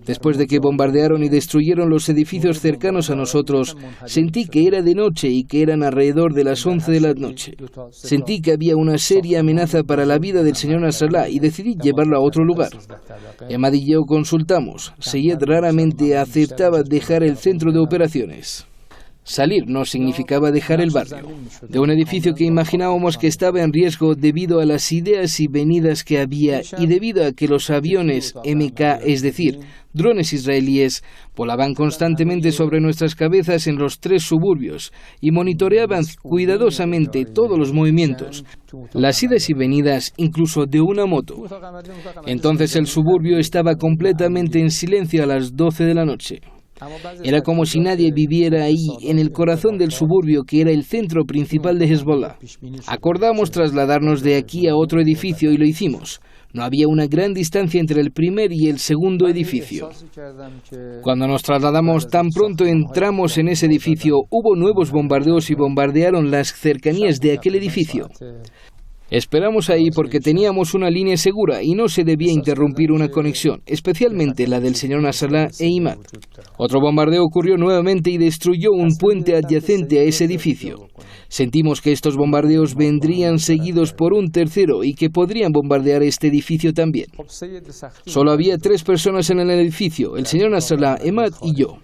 Después de que bombardearon y destruyeron los edificios cercanos a nosotros, sentí que era de noche y que eran alrededor de las 11 de la noche. Sentí que había una seria amenaza para la vida del señor Nasrallah y decidí llevarlo a otro lugar. Emad y yo consultamos. Seyed raramente aceptaba dejar el centro de operaciones. Salir no significaba dejar el barrio. De un edificio que imaginábamos que estaba en riesgo debido a las idas y venidas que había y debido a que los aviones MK, es decir, drones israelíes, volaban constantemente sobre nuestras cabezas en los 3 suburbios y monitoreaban cuidadosamente todos los movimientos, las idas y venidas incluso de una moto. Entonces el suburbio estaba completamente en silencio a las 12 de la noche. Era como si nadie viviera ahí, en el corazón del suburbio que era el centro principal de Hezbollah. Acordamos trasladarnos de aquí a otro edificio y lo hicimos. No había una gran distancia entre el primer y el segundo edificio. Cuando nos trasladamos, tan pronto entramos en ese edificio, hubo nuevos bombardeos y bombardearon las cercanías de aquel edificio. Esperamos ahí porque teníamos una línea segura y no se debía interrumpir una conexión, especialmente la del señor Nasrallah e Imad. Otro bombardeo ocurrió nuevamente y destruyó un puente adyacente a ese edificio. Sentimos que estos bombardeos vendrían seguidos por un tercero y que podrían bombardear este edificio también. Solo había 3 personas en el edificio, el señor Nasrallah, Emad y yo.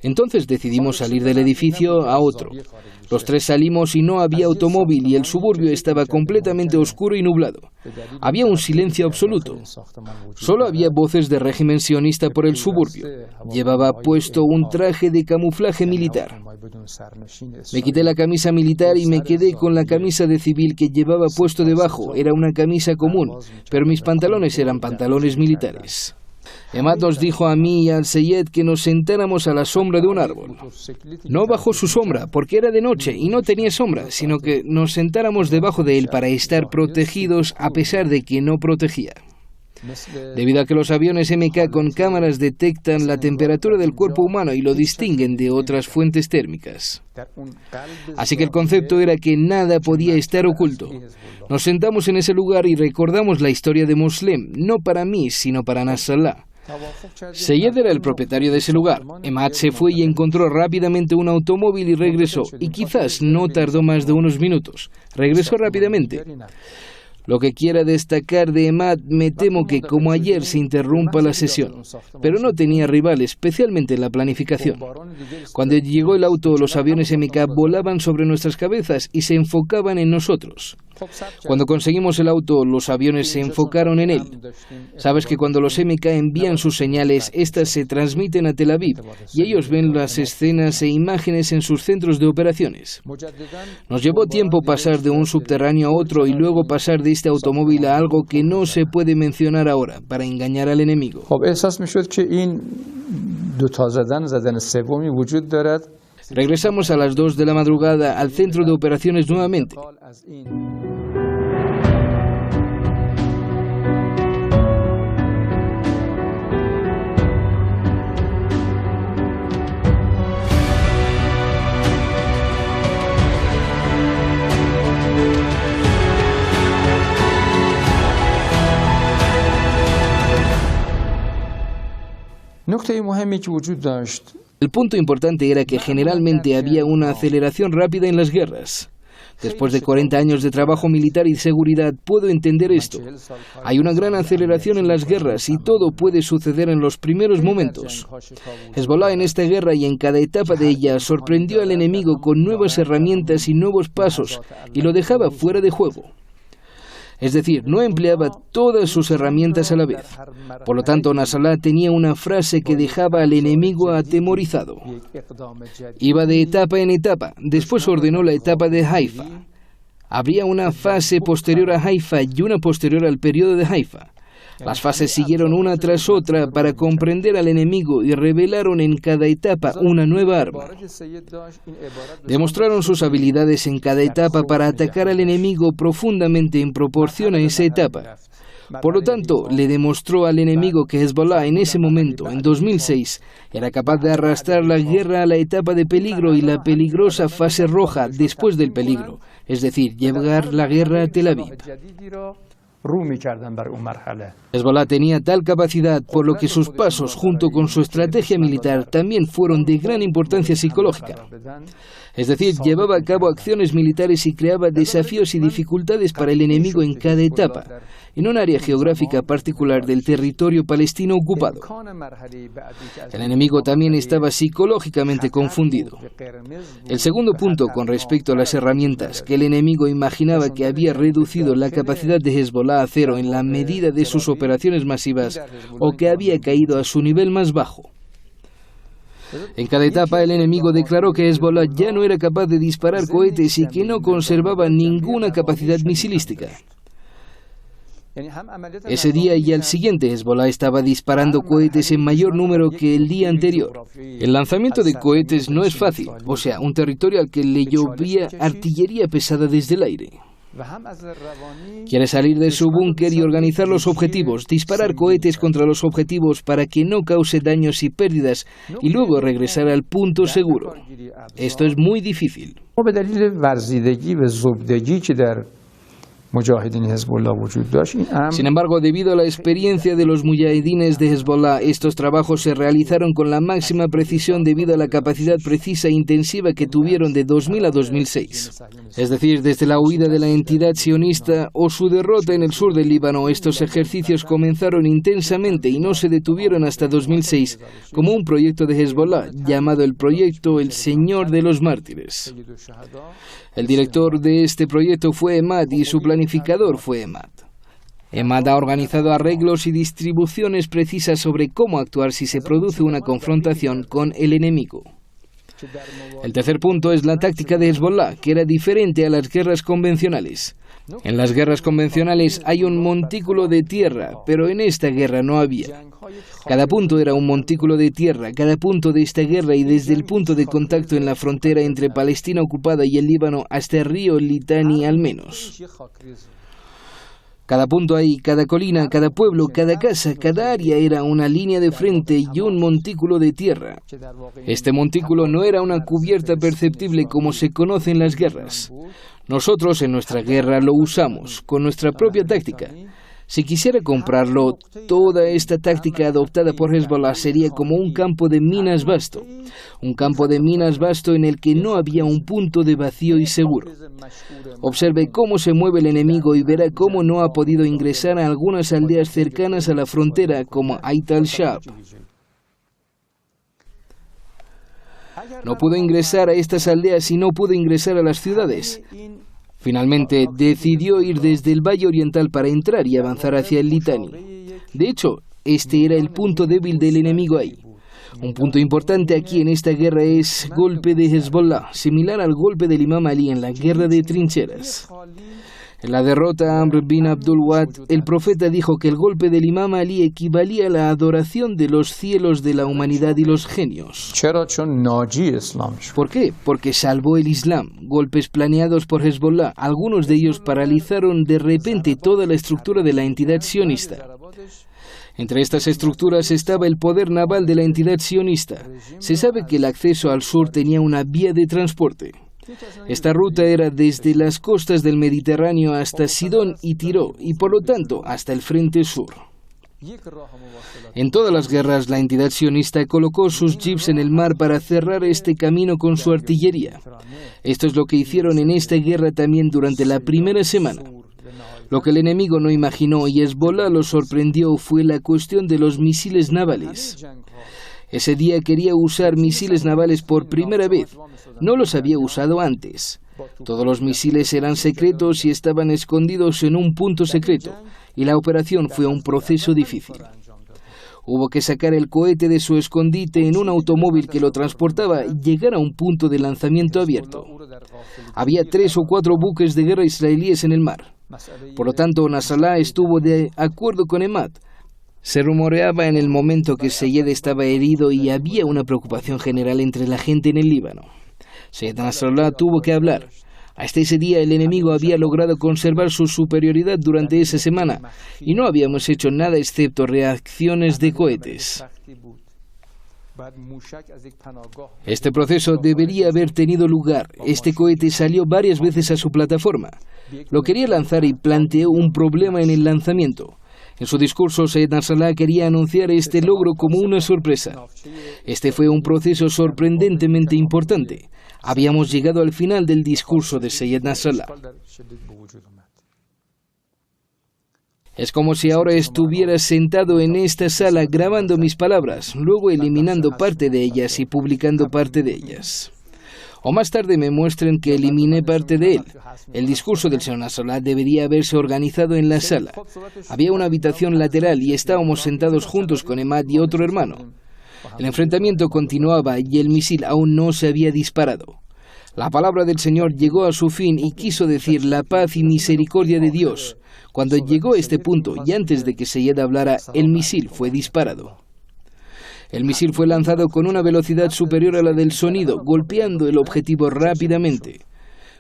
Entonces decidimos salir del edificio a otro. Los 3 salimos y no había automóvil y el suburbio estaba completamente oscuro y nublado. Había un silencio absoluto. Solo había voces de régimen sionista por el suburbio. Llevaba puesto un traje de camuflaje militar. Me quité la camisa militar y me quedé con la camisa de civil que llevaba puesto debajo. Era una camisa común, pero mis pantalones eran pantalones militares. Emad nos dijo a mí y al Seyed que nos sentáramos a la sombra de un árbol. No bajo su sombra, porque era de noche y no tenía sombra, sino que nos sentáramos debajo de él para estar protegidos a pesar de que no protegía. Debido a que los aviones MK con cámaras detectan la temperatura del cuerpo humano y lo distinguen de otras fuentes térmicas. Así que el concepto era que nada podía estar oculto. Nos sentamos en ese lugar y recordamos la historia de Moslem, no para mí, sino para Nasrallah. Seyed era el propietario de ese lugar. Emad se fue y encontró rápidamente un automóvil y regresó, y quizás no tardó más de unos minutos. Regresó rápidamente. Lo que quiera destacar de Emad, me temo que como ayer se interrumpa la sesión, pero no tenía rival, especialmente en la planificación. Cuando llegó el auto, los aviones MK volaban sobre nuestras cabezas y se enfocaban en nosotros. Cuando conseguimos el auto, los aviones se enfocaron en él. Sabes que cuando los MK envían sus señales, estas se transmiten a Tel Aviv y ellos ven las escenas e imágenes en sus centros de operaciones. Nos llevó tiempo pasar de un subterráneo a otro y luego pasar de este automóvil a algo que no se puede mencionar ahora para engañar al enemigo. Regresamos a las 2 de la madrugada al centro de operaciones nuevamente. El punto importante era que generalmente había una aceleración rápida en las guerras. Después de 40 años de trabajo militar y seguridad, puedo entender esto. Hay una gran aceleración en las guerras y todo puede suceder en los primeros momentos. Hezbollah en esta guerra y en cada etapa de ella sorprendió al enemigo con nuevas herramientas y nuevos pasos y lo dejaba fuera de juego. Es decir, no empleaba todas sus herramientas a la vez. Por lo tanto, Nasrallah tenía una frase que dejaba al enemigo atemorizado. Iba de etapa en etapa, después ordenó la etapa de Haifa. Habría una fase posterior a Haifa y una posterior al periodo de Haifa. Las fases siguieron una tras otra para comprender al enemigo y revelaron en cada etapa una nueva arma. Demostraron sus habilidades en cada etapa para atacar al enemigo profundamente en proporción a esa etapa. Por lo tanto, le demostró al enemigo que Hezbollah en ese momento, en 2006, era capaz de arrastrar la guerra a la etapa de peligro y la peligrosa fase roja después del peligro, es decir, llevar la guerra a Tel Aviv. Hezbollah tenía tal capacidad, por lo que sus pasos, junto con su estrategia militar, también fueron de gran importancia psicológica. Es decir, llevaba a cabo acciones militares y creaba desafíos y dificultades para el enemigo en cada etapa, en un área geográfica particular del territorio palestino ocupado. El enemigo también estaba psicológicamente confundido. El segundo punto con respecto a las herramientas, que el enemigo imaginaba que había reducido la capacidad de Hezbollah a cero en la medida de sus operaciones masivas o que había caído a su nivel más bajo. En cada etapa el enemigo declaró que Hezbollah ya no era capaz de disparar cohetes y que no conservaba ninguna capacidad misilística. Ese día y al siguiente Hezbollah estaba disparando cohetes en mayor número que el día anterior. El lanzamiento de cohetes no es fácil, o sea, un territorio al que le llovía artillería pesada desde el aire. Quiere salir de su búnker y organizar los objetivos, disparar cohetes contra los objetivos para que no cause daños y pérdidas y luego regresar al punto seguro. Esto es muy difícil. Sin embargo, debido a la experiencia de los mujahidines de Hezbollah, estos trabajos se realizaron con la máxima precisión debido a la capacidad precisa e intensiva que tuvieron de 2000 a 2006. Es decir, desde la huida de la entidad sionista o su derrota en el sur del Líbano, estos ejercicios comenzaron intensamente y no se detuvieron hasta 2006, como un proyecto de Hezbollah llamado el proyecto El Señor de los Mártires. El director de este proyecto fue Emad y su planificador fue Emad. Emad ha organizado arreglos y distribuciones precisas sobre cómo actuar si se produce una confrontación con el enemigo. El tercer punto es la táctica de Hezbollah, que era diferente a las guerras convencionales. En las guerras convencionales hay un montículo de tierra, pero en esta guerra no había. Cada punto era un montículo de tierra, cada punto de esta guerra y desde el punto de contacto en la frontera entre Palestina ocupada y el Líbano hasta el río Litani al menos. Cada punto ahí, cada colina, cada pueblo, cada casa, cada área era una línea de frente y un montículo de tierra. Este montículo no era una cubierta perceptible como se conoce en las guerras. Nosotros en nuestra guerra lo usamos, con nuestra propia táctica. Si quisiera comprarlo, toda esta táctica adoptada por Hezbollah sería como un campo de minas vasto. Un campo de minas vasto en el que no había un punto de vacío y seguro. Observe cómo se mueve el enemigo y verá cómo no ha podido ingresar a algunas aldeas cercanas a la frontera como Ait al-Shab. No pudo ingresar a estas aldeas y no pudo ingresar a las ciudades. Finalmente, decidió ir desde el Valle Oriental para entrar y avanzar hacia el Litani. De hecho, este era el punto débil del enemigo ahí. Un punto importante aquí en esta guerra es golpe de Hezbollah, similar al golpe del Imam Ali en la guerra de trincheras. En la derrota a Amr bin Abdul Wad, el profeta dijo que el golpe del Imam Ali equivalía a la adoración de los cielos de la humanidad y los genios. ¿Por qué? Porque salvó el Islam. Golpes planeados por Hezbollah, algunos de ellos paralizaron de repente toda la estructura de la entidad sionista. Entre estas estructuras estaba el poder naval de la entidad sionista. Se sabe que el acceso al sur tenía una vía de transporte. Esta ruta era desde las costas del Mediterráneo hasta Sidón y Tiro, y por lo tanto hasta el frente sur. En todas las guerras, la entidad sionista colocó sus jeeps en el mar para cerrar este camino con su artillería. Esto es lo que hicieron en esta guerra también durante la primera semana. Lo que el enemigo no imaginó y Hezbollah lo sorprendió fue la cuestión de los misiles navales. Ese día quería usar misiles navales por primera vez. No los había usado antes. Todos los misiles eran secretos y estaban escondidos en un punto secreto, y la operación fue un proceso difícil. Hubo que sacar el cohete de su escondite en un automóvil que lo transportaba y llegar a un punto de lanzamiento abierto. Había 3 o 4 buques de guerra israelíes en el mar. Por lo tanto, Nasrallah estuvo de acuerdo con Emad. Se rumoreaba en el momento que Seyed estaba herido y había una preocupación general entre la gente en el Líbano. Seyed Nasrallah tuvo que hablar. Hasta ese día el enemigo había logrado conservar su superioridad durante esa semana y no habíamos hecho nada excepto reacciones de cohetes. Este proceso debería haber tenido lugar. Este cohete salió varias veces a su plataforma. Lo quería lanzar y planteó un problema en el lanzamiento. En su discurso, Seyed Nasrallah quería anunciar este logro como una sorpresa. Este fue un proceso sorprendentemente importante. Habíamos llegado al final del discurso de Seyed Nasrallah. Es como si ahora estuviera sentado en esta sala grabando mis palabras, luego eliminando parte de ellas y publicando parte de ellas. O más tarde me muestren que eliminé parte de él. El discurso del señor Nasrallah debería haberse organizado en la sala. Había una habitación lateral y estábamos sentados juntos con Emad y otro hermano. El enfrentamiento continuaba y el misil aún no se había disparado. La palabra del Señor llegó a su fin y quiso decir la paz y misericordia de Dios. Cuando llegó a este punto y antes de que Seyed hablara, el misil fue disparado. El misil fue lanzado con una velocidad superior a la del sonido, golpeando el objetivo rápidamente.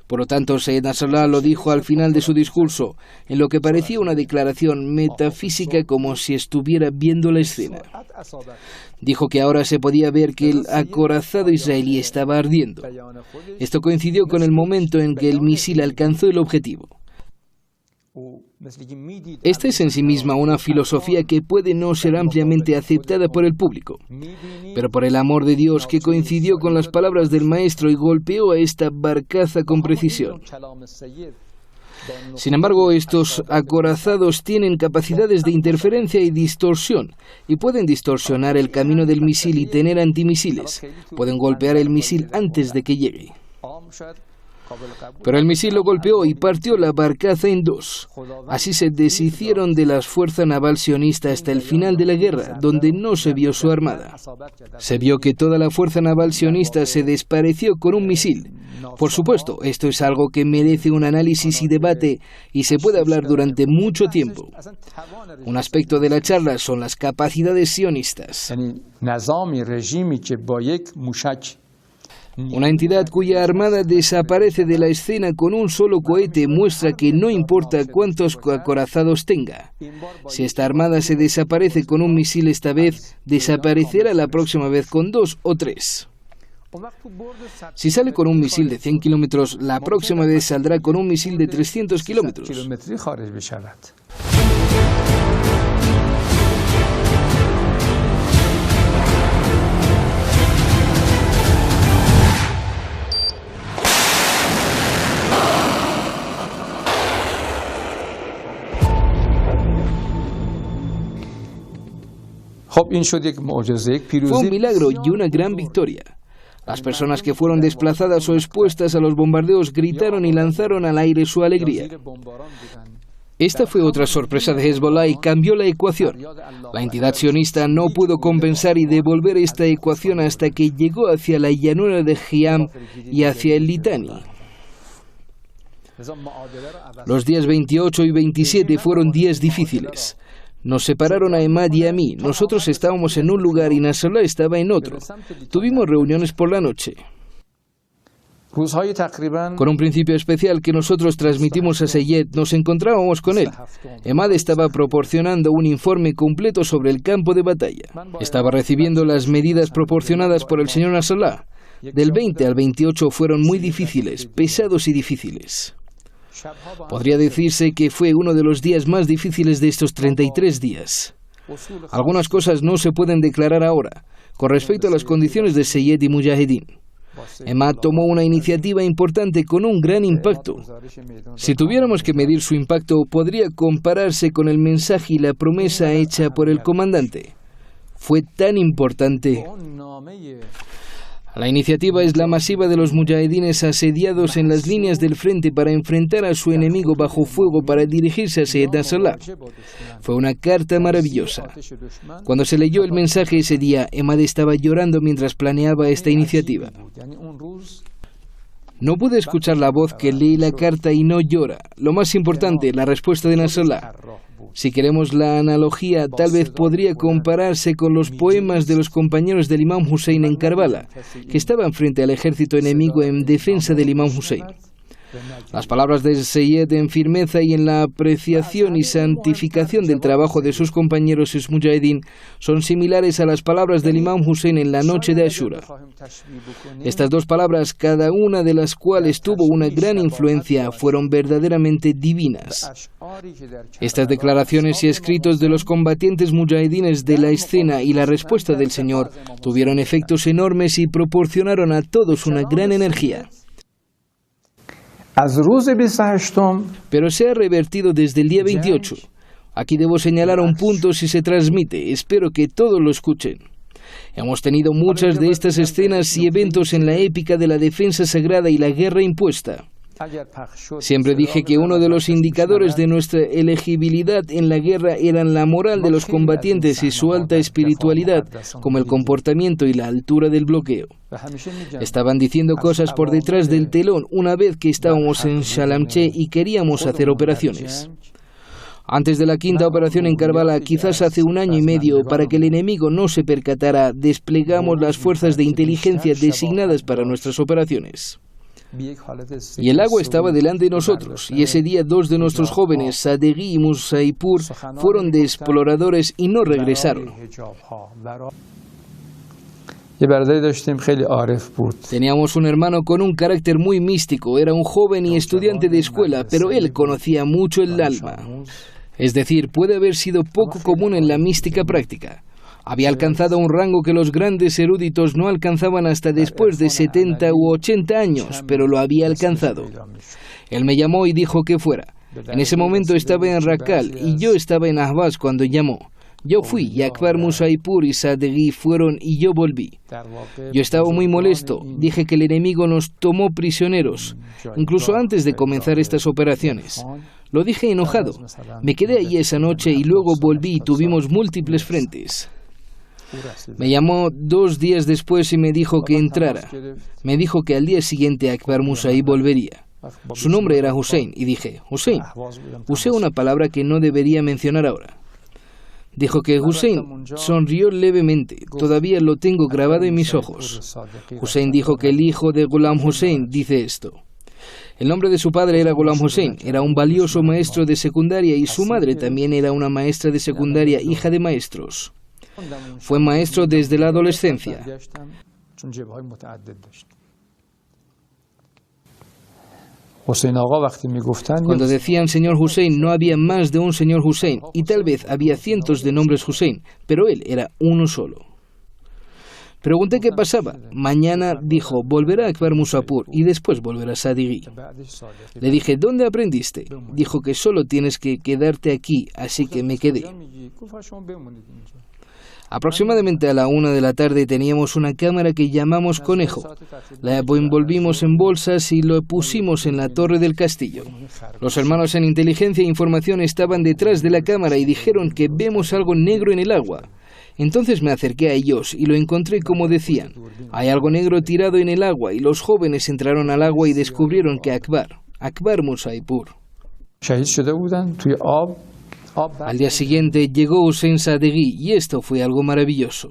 Por lo tanto, Seyed Nasrallah lo dijo al final de su discurso, en lo que parecía una declaración metafísica como si estuviera viendo la escena. Dijo que ahora se podía ver que el acorazado israelí estaba ardiendo. Esto coincidió con el momento en que el misil alcanzó el objetivo. Esta es en sí misma una filosofía que puede no ser ampliamente aceptada por el público, pero por el amor de Dios que coincidió con las palabras del maestro y golpeó a esta barcaza con precisión. Sin embargo, estos acorazados tienen capacidades de interferencia y distorsión, y pueden distorsionar el camino del misil y tener antimisiles. Pueden golpear el misil antes de que llegue. Pero el misil lo golpeó y partió la barcaza en dos. Así se deshicieron de la fuerza naval sionista hasta el final de la guerra, donde no se vio su armada. Se vio que toda la fuerza naval sionista se desapareció con un misil. Por supuesto, esto es algo que merece un análisis y debate y se puede hablar durante mucho tiempo. Un aspecto de la charla son las capacidades sionistas. Una entidad cuya armada desaparece de la escena con un solo cohete muestra que no importa cuántos acorazados tenga. Si esta armada se desaparece con un misil esta vez, desaparecerá la próxima vez con 2 o 3. Si sale con un misil de 100 kilómetros, la próxima vez saldrá con un misil de 300 kilómetros. Fue un milagro y una gran victoria. Las personas que fueron desplazadas o expuestas a los bombardeos gritaron y lanzaron al aire su alegría. Esta fue otra sorpresa de Hezbollah y cambió la ecuación. La entidad sionista no pudo compensar y devolver esta ecuación hasta que llegó hacia la llanura de Hiam y hacia el Litani. Los días 28 y 27 fueron días difíciles. Nos separaron a Emad y a mí. Nosotros estábamos en un lugar y Nasrallah estaba en otro. Tuvimos reuniones por la noche. Con un principio especial que nosotros transmitimos a Seyed, nos encontrábamos con él. Emad estaba proporcionando un informe completo sobre el campo de batalla. Estaba recibiendo las medidas proporcionadas por el señor Nasrallah. Del 20 al 28 fueron muy difíciles, pesados y difíciles. Podría decirse que fue uno de los días más difíciles de estos 33 días. Algunas cosas no se pueden declarar ahora, con respecto a las condiciones de Seyed y Mujahideen. Emad tomó una iniciativa importante con un gran impacto. Si tuviéramos que medir su impacto, podría compararse con el mensaje y la promesa hecha por el comandante. Fue tan importante. La iniciativa es la masiva de los mujahidines asediados en las líneas del frente para enfrentar a su enemigo bajo fuego para dirigirse a Seyed Nasrallah. Fue una carta maravillosa. Cuando se leyó el mensaje ese día, Emad estaba llorando mientras planeaba esta iniciativa. No pude escuchar la voz que lee la carta y no llora. Lo más importante, la respuesta de Nasrallah. Si queremos la analogía, tal vez podría compararse con los poemas de los compañeros del Imam Hussein en Karbala, que estaban frente al ejército enemigo en defensa del Imam Hussein. Las palabras de Seyed en firmeza y en la apreciación y santificación del trabajo de sus compañeros Mujahideen son similares a las palabras del Imam Hussein en la noche de Ashura. Estas dos palabras, cada una de las cuales tuvo una gran influencia, fueron verdaderamente divinas. Estas declaraciones y escritos de los combatientes mujahidines de la escena y la respuesta del Señor tuvieron efectos enormes y proporcionaron a todos una gran energía. Pero se ha revertido desde el día 28. Aquí debo señalar un punto si se transmite. Espero que todos lo escuchen. Hemos tenido muchas de estas escenas y eventos en la épica de la defensa sagrada y la guerra impuesta. Siempre dije que uno de los indicadores de nuestra elegibilidad en la guerra eran la moral de los combatientes y su alta espiritualidad, como el comportamiento y la altura del bloqueo. Estaban diciendo cosas por detrás del telón una vez que estábamos en Shalamche y queríamos hacer operaciones. Antes de la quinta operación en Karbala, quizás hace 1 año y medio, para que el enemigo no se percatara, desplegamos las fuerzas de inteligencia designadas para nuestras operaciones. Y el agua estaba delante de nosotros, y ese día 2 de nuestros jóvenes, Sadeghi y Musaipur, fueron de exploradores y no regresaron. Teníamos un hermano con un carácter muy místico, era un joven y estudiante de escuela, pero él conocía mucho el alma. Es decir, puede haber sido poco común en la mística práctica. Había alcanzado un rango que los grandes eruditos no alcanzaban hasta después de 70 u 80 años, pero lo había alcanzado. Él me llamó y dijo que fuera. En ese momento estaba en Rakal y yo estaba en Ahvaz cuando llamó. Yo fui y Akbar Musaipur y Sadeghi fueron y yo volví. Yo estaba muy molesto, dije que el enemigo nos tomó prisioneros, incluso antes de comenzar estas operaciones. Lo dije enojado. Me quedé allí esa noche y luego volví y tuvimos múltiples frentes. Me llamó 2 días después y me dijo que entrara. Me dijo que al día siguiente Akbar Musaí volvería. Su nombre era Hussein y dije, Hussein. Usé una palabra que no debería mencionar ahora. Dijo que Hussein sonrió levemente. Todavía lo tengo grabado en mis ojos. Hussein dijo que el hijo de Ghulam Hussein dice esto. El nombre de su padre era Ghulam Hussein. Era un valioso maestro de secundaria y su madre también era una maestra de secundaria, hija de maestros. Fue maestro desde la adolescencia. Cuando decían señor Hussein, no había más de un señor Hussein, y tal vez había cientos de nombres Hussein, pero él era uno solo. Pregunté qué pasaba. Mañana, dijo, volverá a Akbar Musaipur y después volverá a Sadeghi. Le dije, ¿dónde aprendiste? Dijo que solo tienes que quedarte aquí, así que me quedé. Aproximadamente a la 1 de la tarde teníamos una cámara que llamamos Conejo. La envolvimos en bolsas y lo pusimos en la torre del castillo. Los hermanos en inteligencia e información estaban detrás de la cámara y dijeron que vemos algo negro en el agua. Entonces me acerqué a ellos y lo encontré como decían. Hay algo negro tirado en el agua y los jóvenes entraron al agua y descubrieron que Akbar Musaipur. Al día siguiente llegó Hussein Sadeghi y esto fue algo maravilloso.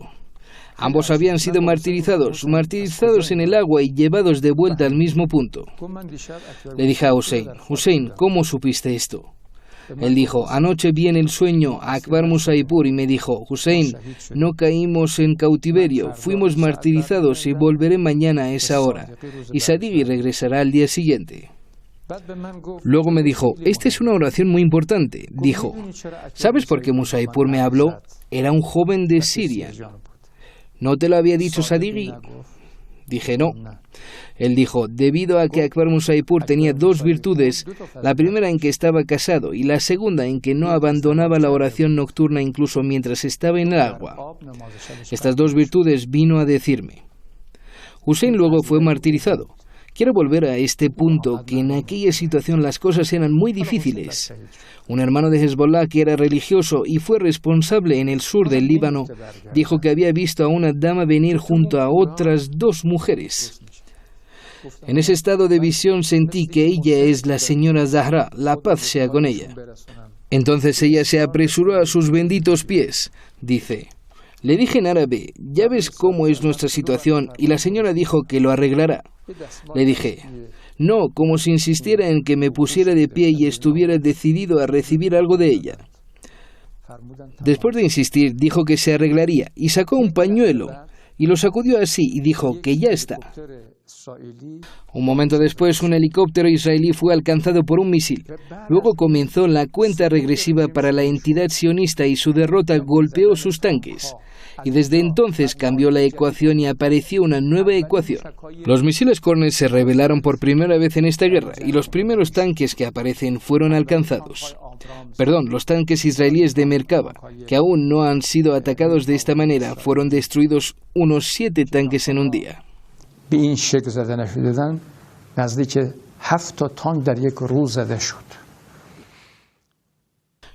Ambos habían sido martirizados en el agua y llevados de vuelta al mismo punto. Le dije a Hussein, ¿cómo supiste esto? Él dijo, anoche vi en el sueño a Akbar Musaipur y me dijo, Hussein, no caímos en cautiverio, fuimos martirizados y volveré mañana a esa hora. Y Sadeghi regresará al día siguiente. Luego me dijo, esta es una oración muy importante. Dijo, ¿sabes por qué Musaipur me habló? Era un joven de Siria. ¿No te lo había dicho Sadeghi? Dije, no. Él dijo, debido a que Akbar Musaipur tenía 2 virtudes, la primera en que estaba casado y la segunda en que no abandonaba la oración nocturna incluso mientras estaba en el agua. Estas 2 virtudes vino a decirme. Hussein luego fue martirizado. Quiero volver a este punto, que en aquella situación las cosas eran muy difíciles. Un hermano de Hezbollah que era religioso y fue responsable en el sur del Líbano, dijo que había visto a una dama venir junto a otras 2 mujeres. En ese estado de visión sentí que ella es la señora Zahra, la paz sea con ella. Entonces ella se apresuró a sus benditos pies. Dice, le dije en árabe, ya ves cómo es nuestra situación, y la señora dijo que lo arreglará. Le dije, no, como si insistiera en que me pusiera de pie y estuviera decidido a recibir algo de ella. Después de insistir, dijo que se arreglaría y sacó un pañuelo y lo sacudió así y dijo que ya está. Un momento después, un helicóptero israelí fue alcanzado por un misil. Luego comenzó la cuenta regresiva para la entidad sionista y su derrota golpeó sus tanques. Y desde entonces cambió la ecuación y apareció una nueva ecuación. Los misiles Kornet se revelaron por primera vez en esta guerra y los primeros tanques que aparecen fueron alcanzados. Los tanques israelíes de Merkava, que aún no han sido atacados de esta manera, fueron destruidos unos 7 tanques en un día.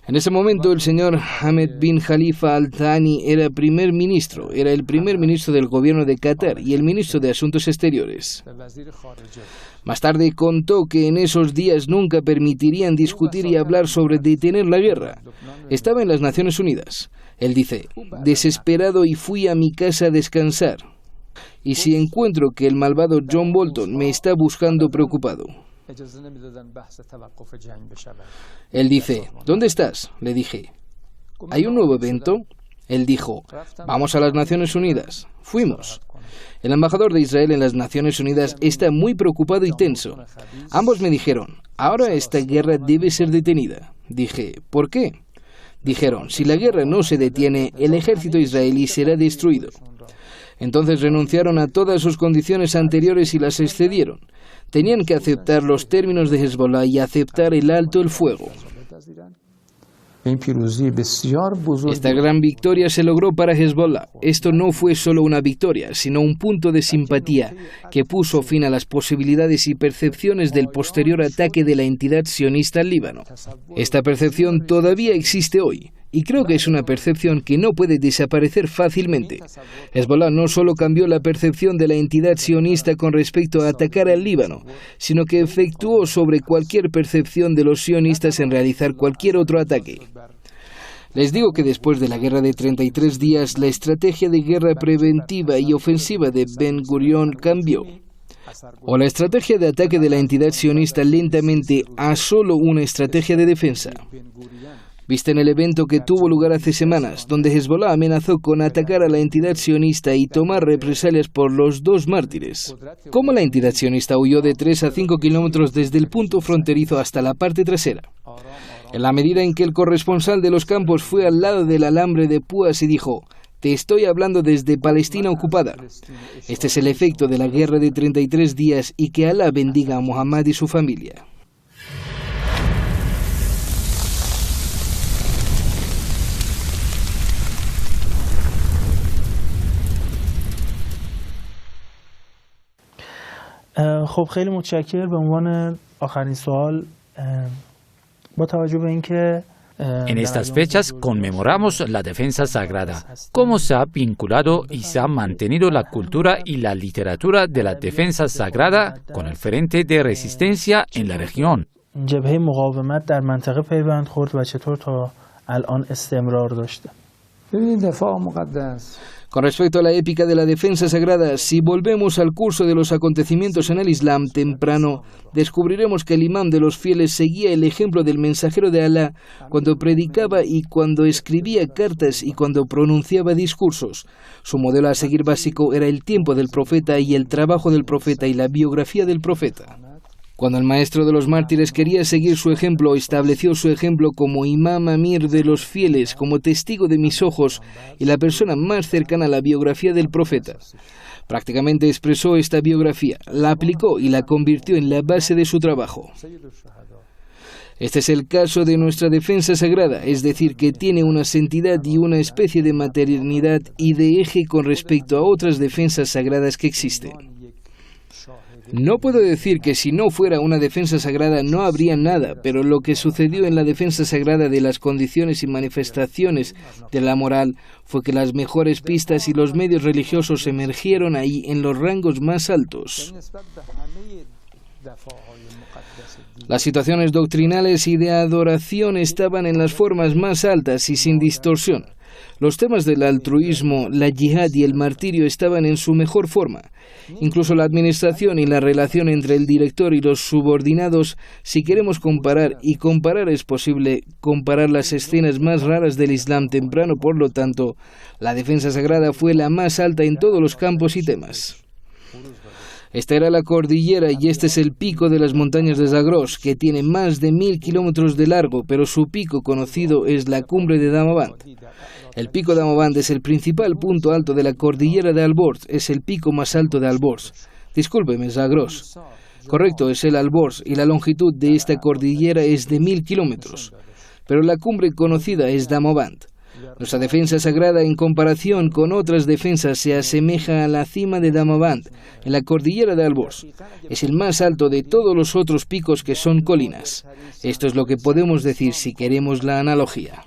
En ese momento el señor Ahmed bin Khalifa Al Thani era primer ministro, era el primer ministro del gobierno de Qatar y el ministro de Asuntos Exteriores. Más tarde contó que en esos días nunca permitirían discutir y hablar sobre detener la guerra. Estaba en las Naciones Unidas. Él dice, desesperado y fui a mi casa a descansar. Y si encuentro que el malvado John Bolton me está buscando preocupado. Él dice, ¿dónde estás? Le dije, ¿hay un nuevo evento? Él dijo, vamos a las Naciones Unidas. Fuimos. El embajador de Israel en las Naciones Unidas está muy preocupado y tenso. Ambos me dijeron, ahora esta guerra debe ser detenida. Dije, ¿por qué? Dijeron, si la guerra no se detiene, el ejército israelí será destruido. Entonces renunciaron a todas sus condiciones anteriores y las excedieron. Tenían que aceptar los términos de Hezbollah y aceptar el alto el fuego. Esta gran victoria se logró para Hezbollah. Esto no fue solo una victoria, sino un punto de simpatía que puso fin a las posibilidades y percepciones del posterior ataque de la entidad sionista al Líbano. Esta percepción todavía existe hoy. Y creo que es una percepción que no puede desaparecer fácilmente. Hezbollah no solo cambió la percepción de la entidad sionista con respecto a atacar al Líbano, sino que efectuó sobre cualquier percepción de los sionistas en realizar cualquier otro ataque. Les digo que después de la guerra de 33 días, la estrategia de guerra preventiva y ofensiva de Ben Gurion cambió. O la estrategia de ataque de la entidad sionista lentamente a solo una estrategia de defensa. Visten el evento que tuvo lugar hace semanas, donde Hezbollah amenazó con atacar a la entidad sionista y tomar represalias por los 2 mártires. ¿Cómo la entidad sionista huyó de 3 a 5 kilómetros desde el punto fronterizo hasta la parte trasera? En la medida en que el corresponsal de los campos fue al lado del alambre de púas y dijo, te estoy hablando desde Palestina ocupada. Este es el efecto de la guerra de 33 días y que Alá bendiga a Muhammad y su familia. خب خیلی متشکر. به عنوان آخرین سوال با توجه به اینکه En estas fechas conmemoramos la defensa sagrada, cómo se ha vinculado y se ha mantenido la cultura y la literatura de la defensa sagrada con el frente de resistencia en la región. جبهه مقاومت در منطقه پیوند خورد و چطور تا الان استمرار داشته. ببینید دفاع مقدس. Con respecto a la épica de la defensa sagrada, si volvemos al curso de los acontecimientos en el Islam temprano, descubriremos que el imán de los fieles seguía el ejemplo del mensajero de Alá cuando predicaba y cuando escribía cartas y cuando pronunciaba discursos. Su modelo a seguir básico era el tiempo del profeta y el trabajo del profeta y la biografía del profeta. Cuando el maestro de los mártires quería seguir su ejemplo, estableció su ejemplo como imam amir de los fieles, como testigo de mis ojos y la persona más cercana a la biografía del profeta. Prácticamente expresó esta biografía, la aplicó y la convirtió en la base de su trabajo. Este es el caso de nuestra defensa sagrada, es decir, que tiene una santidad y una especie de maternidad y de eje con respecto a otras defensas sagradas que existen. No puedo decir que si no fuera una defensa sagrada no habría nada, pero lo que sucedió en la defensa sagrada de las condiciones y manifestaciones de la moral fue que las mejores pistas y los medios religiosos emergieron ahí en los rangos más altos. Las situaciones doctrinales y de adoración estaban en las formas más altas y sin distorsión. Los temas del altruismo, la yihad y el martirio estaban en su mejor forma. Incluso la administración y la relación entre el director y los subordinados, si queremos comparar, y comparar es posible, comparar las escenas más raras del Islam temprano, por lo tanto, la defensa sagrada fue la más alta en todos los campos y temas. Esta era la cordillera y este es el pico de las montañas de Zagros, que tiene más de 1000 kilómetros de largo, pero su pico conocido es la cumbre de Damavand. El pico de Damavand es el principal punto alto de la cordillera de Alborz, es el pico más alto de Alborz. Discúlpeme, Zagros. Correcto, es el Alborz y la longitud de esta cordillera es de 1000 kilómetros, pero la cumbre conocida es Damavand. Nuestra defensa sagrada en comparación con otras defensas se asemeja a la cima de Damavand, en la cordillera de Alborz. Es el más alto de todos los otros picos que son colinas. Esto es lo que podemos decir si queremos la analogía.